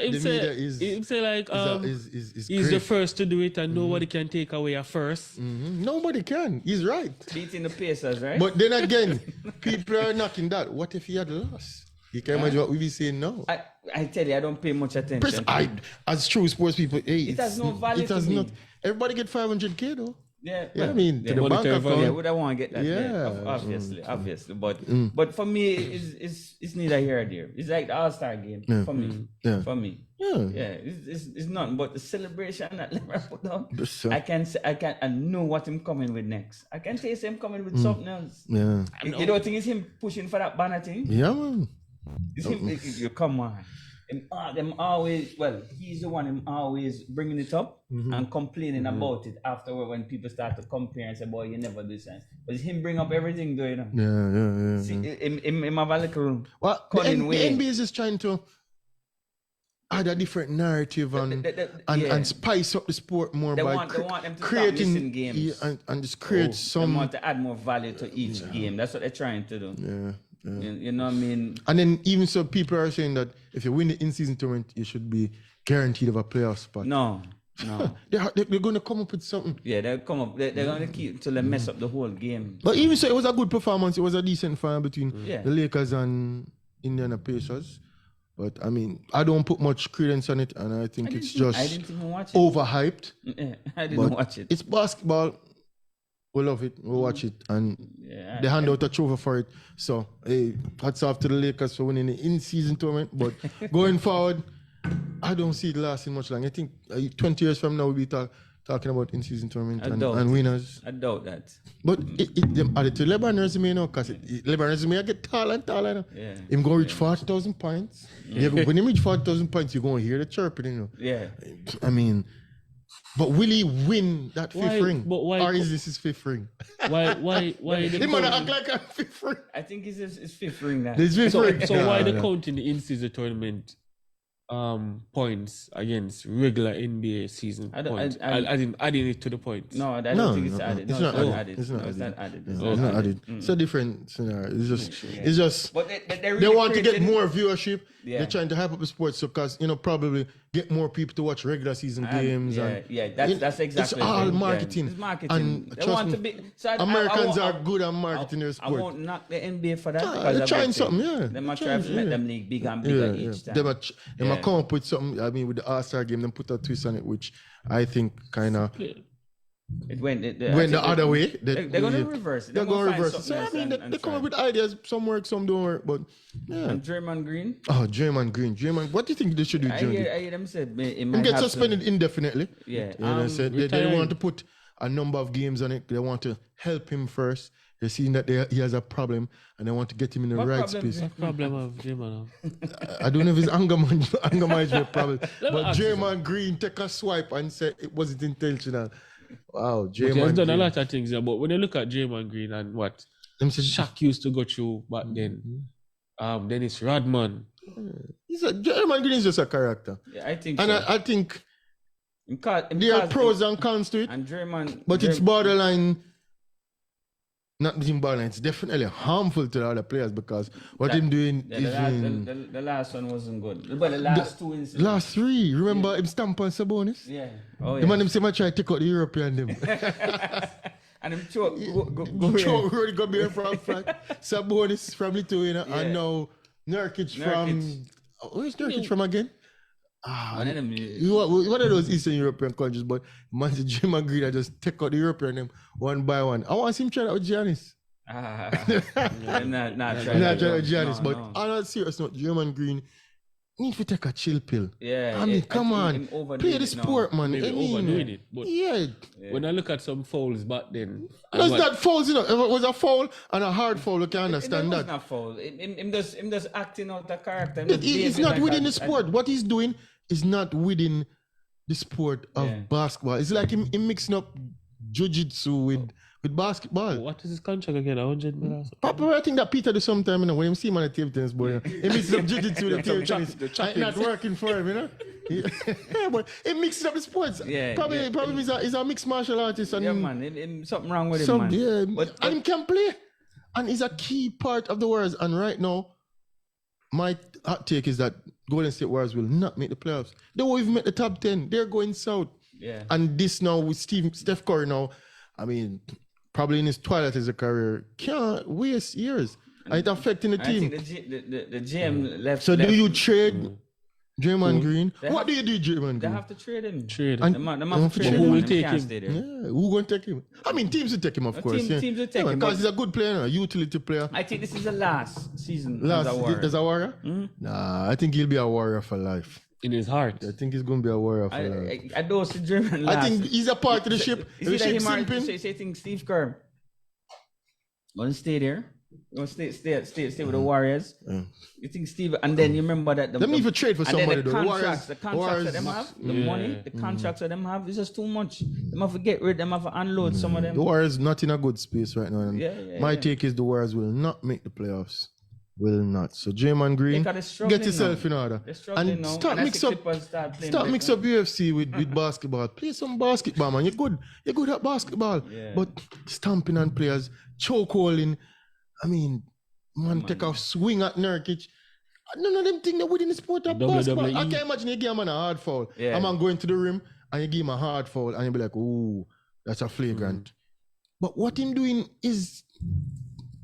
is Him say like is he's the great. first to do it, and nobody can take away a first. Nobody can. He's right. Beating the Pacers, right? But then again, people are knocking that. What if he had lost? You can imagine what we be saying now. I tell you, I don't pay much attention. Chris, to it. as true sports people, hey, It has no value It has to me. not. Everybody get 500K though. Yeah, Yeah, I mean, to the bank monetary value. yeah, account. would I want to get that? Yeah. Obviously. But for me, it's neither here nor there. It's like the All-Star game for me. Yeah. For me. Yeah. It's nothing but the celebration that LeBron put on. But so- I know what him coming with next. I can taste him coming with something else. Yeah. You don't think it's him pushing for that banner thing? Yeah, man. It's him, you come on. Them always, well, he's the one him always bringing it up and complaining about it afterward when people start to compare and say, boy, you never do that. But it's him bring up everything, though, you know. Yeah. See, him have a little Well, the, cunning the way. NBA is just trying to add a different narrative and spice up the sport more They by want them to stop creating missing games. and just create They some. want to add more value to each game. That's what they're trying to do. Yeah. You know what I mean? And then even so, people are saying that if you win the in-season tournament, you should be guaranteed of a playoff spot. No. They're going to come up with something. Yeah, they'll come up. They're going to keep till they mess up the whole game. But even so, it was a good performance. It was a decent final between Yeah. the Lakers and Indiana Pacers. But I mean, I don't put much credence on it, and I think it's I just didn't even watch it. overhyped. Yeah, I didn't But watch it. It's basketball. We love it. We watch it, and Yeah, they hand out a trophy for it. So, hey, hats off to the Lakers for winning the in-season tournament. But going forward, I don't see it lasting much longer. I think 20 years from now we'll be talking about in-season tournament I doubt and it. winners. I doubt that. But them add it to LeBron resume now, because LeBron resume get taller and taller now. Yeah. Him going to reach 40,000 points. Yeah, when he reach 40,000 points, you're going to hear the chirping, you know. Yeah. I mean, but will he win that fifth Why- ring? but why- Or is this his fifth ring? Why? He the might count- act like a fifth ring. I think it's fifth ring now. This fifth ring. So why Nah, the nah. counting the in-season tournament points against regular NBA season I don't- points? I- I didn't adding it to the points. No, I don't No, think it's no, added. it's No, not it's not added. added. It's not No, it's added. not added. Yeah, It's it's not not added. added. It's a different scenario. It's just But they they really want to get created- more viewership. Yeah. They're trying to hype up the sports, so because probably get more people to watch regular season games. Yeah, and yeah, that's exactly. It's the all thing. Yeah, marketing. it's marketing. And They trust want me, to be. So Americans I are good at marketing their I sport. won't knock the NBA for that. Yeah, because they're of trying that thing. something, yeah. They might They're try to trying, make yeah. them league bigger and bigger each time. They might Yeah. come up with something. I mean, with the All-Star game, then put a twist on it, which I think kind of It went went the other way. They're going to reverse it. They're going to find reverse it. So something I else mean, and they come try. up with ideas. Some work, some don't work. But yeah. And Draymond Green. Oh, Draymond Green. What do you think they should do, I Draymond? hear them said it Him might get have to- suspended indefinitely. Yeah. Yeah, they said they retiring. want to put a number of games on it. They want to help him first. They're seeing that he has a problem, and they want to get him in the What right problem space. is Problem of Draymond. I don't know if it's anger management problem, Let me but ask you Draymond Green take a swipe and said it wasn't intentional. Wow, He has Draymond done a Green. lot of things, yeah, but when you look at Draymond Green and what Them say- Shaq used to go through back then, Dennis Rodman. Draymond Green is just a character, Yeah, I think and so. I think Because there are pros and cons to it. and Draymond, But it's borderline, not being borderline, it's definitely harmful to the other players because what That- him doing Yeah, is the last one wasn't good. But the last two incidents. last three. Remember him stamp on Sabonis? Yeah. Oh, The man yeah. him say, "I try to take out the European them." And him choke. Go Joe here. Rory got me from Frank. Sabonis from Lithuania Yeah. and now Nurkic from... Where's Nurkic from again? One of them, One of those Eastern European countries, but man, Jim agreed I just take out the European them one by one. I want to see him try that with Giannis. not trying Not try to that go. with Giannis, No, but no. on a serious note, Draymond Green need to take a chill pill. Yeah, I mean, I come think on. him overdoing Play the it now. sport, man. Maybe I mean, overdoing it, but yeah. when I look at some fouls back then, and That's what- not fouls, you know. If it was a foul and a hard foul, you can understand It was that. not foul. Him just acting out the character. Him It's just behaving not like within a- the sport. What he's doing is not within the sport of Yeah. basketball. It's like him mixing up jiu-jitsu with with basketball. What is his contract again? 100 million. Papa, I think that Peter do sometime, you know, when you see him on the table tennis, boy, he mixes up jiu-jitsu with the table tennis. It's not working for him, you know. Yeah, but he mixes up the sports. Yeah, Probably yeah. he's a mixed martial artist. And Yeah, man. Something wrong with him, man. Yeah, But- and he can play. And he's a key part of the Warriors. And right now, my hot take is that Golden State Warriors will not make the playoffs. They won't even make the top 10. They're going south. Yeah. And this now with Steph Curry now, I mean, probably in his twilight of his career, can't waste years. And it's affecting the I team. think the GM left. So left. do you trade Draymond Green? They What have- do you do, Draymond They Green? have to trade him. Trade. And- The man have to But trade who him. will Man. He take can't him? stay there. Yeah, who going to take him? I mean, teams will take him, of course. teams will take him, Because but- he's a good player, a utility player. I think this is the last season Last, as a Warrior. as a Warrior? Nah, I think he'll be a Warrior for life. In his heart. I think he's going to be a Warrior for life. I don't see German last. I think he's a part of the ship. Is The it that ship him or sinking. say think Steve Kerr gonna stay there? Gonna stay with the Warriors? You think Steve? And then you remember that Them need to trade for and then somebody, the though. The contracts, Warriors- the contracts Warriors- that them have, the Yeah. money, the contracts that them have is just too much. Them have to get rid. Them have to unload some of them. The Warriors not in a good space right now. And Yeah, my yeah. take is the Warriors will not make the playoffs. Will not. So Draymond Green, Because they're struggling get yourself now. in order. They're struggling And now. start And I mix see up. Clippers start playing Start better. mix up UFC with basketball. Play some basketball, man. You're good. You're good at basketball. Yeah. But stamping on players, chokeholding. I mean, man, take a swing at Nurkic. None of them think they're within the sport of WWE. basketball. I can't imagine you give him a hard foul. Yeah. A man going to the rim and you give him a hard foul and you be like, ooh, that's a flagrant. But what him doing is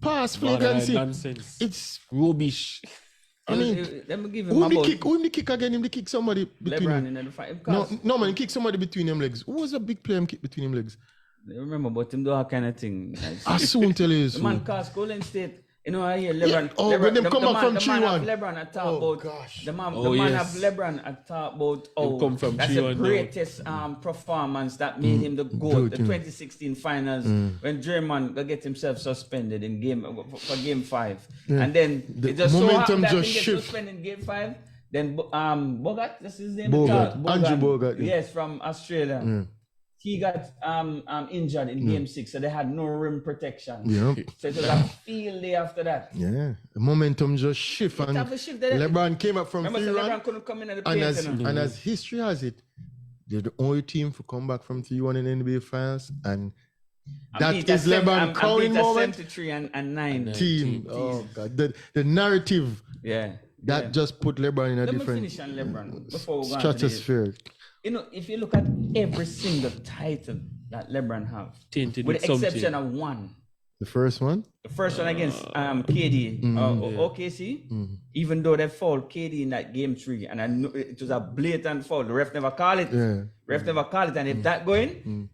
past flagrancy. Nonsense. It's, Rubbish. I mean, Let me give him who him the about kick? Who him the kick again? Him the kick somebody between LeBron him. in the fight. No, Because no man, he kick somebody between them legs. Who was a big player him kick between him legs? remember, but him do that kind of thing. I soon tell you The man so. cast Golden State. You know, I hear LeBron. Oh, LeBron when them come back from the man 3-1. have LeBron at talk Oh, about. gosh. The man, Oh, the man yes. have LeBron at talk about. Oh, come from that's 3-1 the now. greatest performance that made him the GOAT. The Goat, 2016 finals when Draymond got get himself suspended in for game 5, and then The it just so momentum happened that just he gets shift. suspended in game 5. Then Bogart, that's his name. Bogart. Charles Andrew Bogart, yeah. Yes, from Australia. He got injured in game 6, so they had no rim protection. Yeah. So it was a field day after that. Yeah. The momentum just shift and have a shift there. LeBron came up from Remember, 3 so LeBron run. couldn't come in at the And paint. as, You know? and as history has it, they're the only team to come back from 3-1 in NBA finals. And that beat is at LeBron crowning beat at moment. 73 and 9. Team. Oh, God. The narrative Yeah. that yeah. just put LeBron in a Let me different finish on LeBron before we go on to the, stratosphere. You know, if you look at every single title that LeBron have, Tainted with with the exception something. of one, The first one? the first one against KD, OKC, even though they fouled KD in that game 3, and I know it was a blatant foul. The ref never called it. Yeah. Ref never called it, and if that going,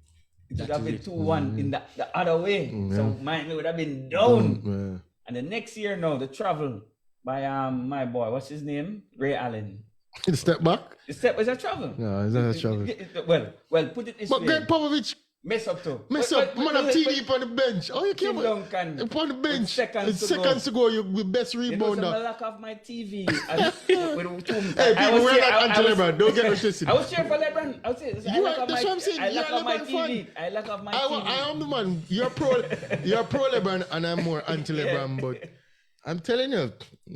it would have been 2-1 in the other way. So Miami would have been down. Yeah. And the next year, no, the travel by my boy, what's his name? Ray Allen. Step back? The step was a travel. No, it's not a travel. Well, put it this But way. Greg Popovich Mess up too. mess up. Man have TV on the bench. Oh, you Tim came Duncan, upon the bench. with seconds It's to go. seconds to go. You be best You know, so I rebounder. lock off my TV. Hey, Hey, people, we're not anti-LeBron. Don't get twisted. I was cheering for LeBron. I was saying, I You lock are- off that's my, what I'm saying. I You're lock a off my LeBron TV. fan. I lock off my I TV. am the man. You're pro LeBron, and I'm more anti LeBron. But I'm telling you,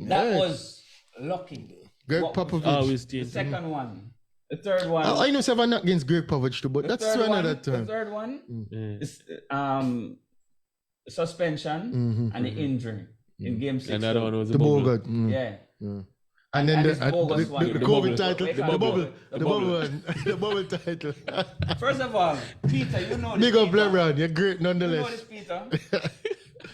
That yeah. was lucky. Greg What- Popovich. Always The tainted. second one. The third one. I know seven not against Greg Popovich too, but The that's third to one- another The time. third one Yeah. is suspension and the injury in game 6. Another one was The Bogart. Yeah. And then And the, this bogus one. the The COVID bubble. title, They the call it bubble, the the bubble. bubble one, the bubble title. First of all, Peter, you know this. Big up Peter. LeBron, you're great You know nonetheless. this, Peter.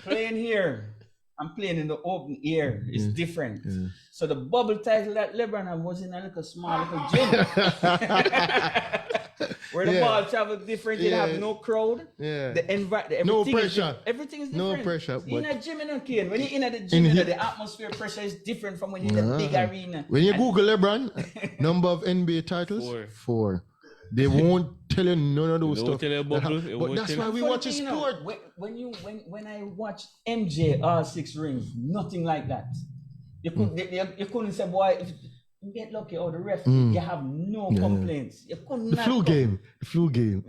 Playing here and playing in the open air is different. So the bubble title that LeBron had was in a little small little gym. Where the Yeah. ball traveled different, you Yeah. have no crowd. Yeah. The everything No is pressure. everything is No different. pressure, In but- a gym in a cane. When you're in the gym, In he- the atmosphere pressure is different from when you're in the big arena. When you And- Google LeBron, number of NBA titles, 4. They won't tell you none of those They stuff. won't tell you that bubble, hap- they But won't that's tell why you- we Funny watch a thing, you know, sport. when I watch MJ all 6 rings, nothing like that. You couldn't say, boy, You get lucky. Oh, the ref, you have no complaints. You couldn't. The flu game.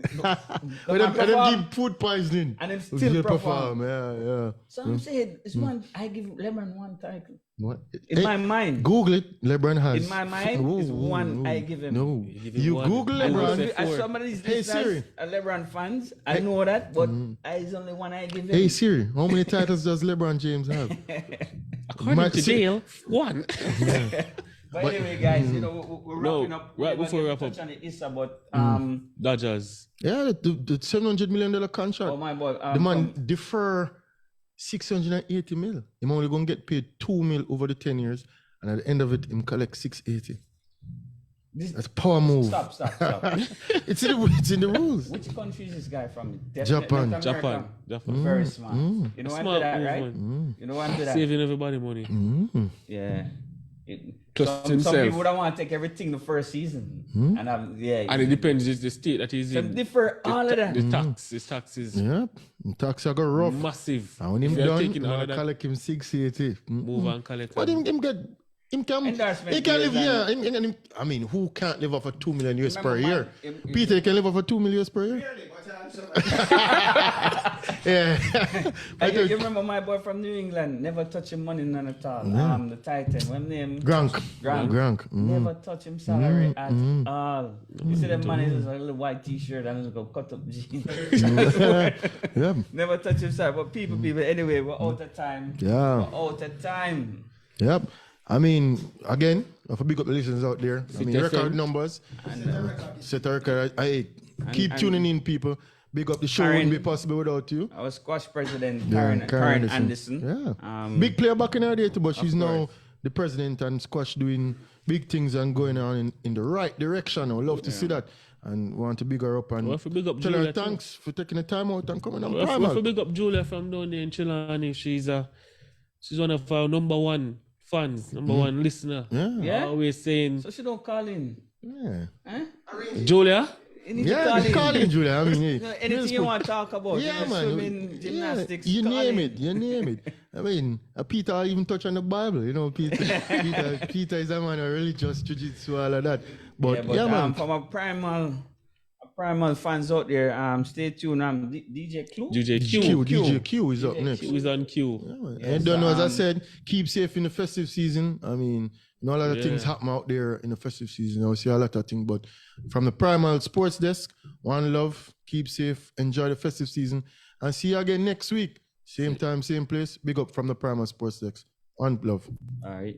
When them give food poisoning. And then we still perform. Yeah. So I'm saying, it's one. I give LeBron one title. What? In my mind. Google it. LeBron has. In my mind, it's one I give him. No. give him You one. Google And LeBron. as some of these Hey, Siri. listeners are LeBron fans, I know that, but it's only one I give him. Hey Siri, how many titles does LeBron James have? According Might to say- Dale, one. But anyway, guys, you know, we're No, wrapping up. right We're before we gonna wrap up. touch on it, Issa, but Dodgers. Yeah, the $700 million contract. oh my boy, The man defer 680 mil. Him only gonna get paid 2 mil over the 10 years, and at the end of it, him collect 680. this, That's a power move. stop. It's in the rules. Which country is this guy from? Japan. North America. Japan. Very smart. You know why I do Smart that, move, right? man. You know why I do that? Saving everybody money. Yeah. Trust Some himself. people don't want to take everything the first season, and And it depends just the state that he's some in. differ all of that. The tax is Yeah, tax are go rough. massive. And when him If you're done, taking all I of that, collect him 680. move and collect. But him get him can Endorsement he can live deals yeah. I mean, who can't live off of 2 million US per Remember, year? man, Peter you can live off of 2 million US per year. Yeah. You remember my boy from New England, never touch him money none at all. The Titan, when name Gronk. never touch him salary at all. You see them man is a little white t-shirt and just go cut up jeans. Yeah. Never touch him salary. But people, anyway, we're out of time. Yeah. We're out of time. Yep. I mean, again, for big up the listeners out there. I mean, FM. record numbers. Set a record. Keep tuning in, people. Big up the show Karen- wouldn't be possible without you. Our squash president, Yeah, Karen Anderson. Yeah. Big player back in her day too, but she's now course. the president and squash doing big things and going on in the right direction. I would love to see that. And want to big her up and Well, if we big up tell her Julia too. thanks for taking the time out and coming on Well, if we Primal. big up Julia from down there in Chilani, she's one of our number one fans, number one listener. Yeah? Always saying, So she don't call in. Yeah. Huh? Julia, You need to Yeah, call just in. call in, Julia. I mean, You know, anything you want to talk about, Yeah, you know, man. swimming, gymnastics, You call name in. it. You name it. I mean, Peter even touch on the Bible. You know, Peter is a man of religious jiu-jitsu, all of that. But yeah, man. From a primal fans out there, stay tuned. DJ Clue. DJ Q is up next. who is on cue. Yeah, man. And don't know, as I said, keep safe in the festive season. I mean, you know, a lot of things happen out there in the festive season. I see a lot of things, but from the Primal Sports Desk, one love, keep safe, enjoy the festive season, and see you again next week. Same time, same place. Big up from the Primal Sports Desk. One love. All right.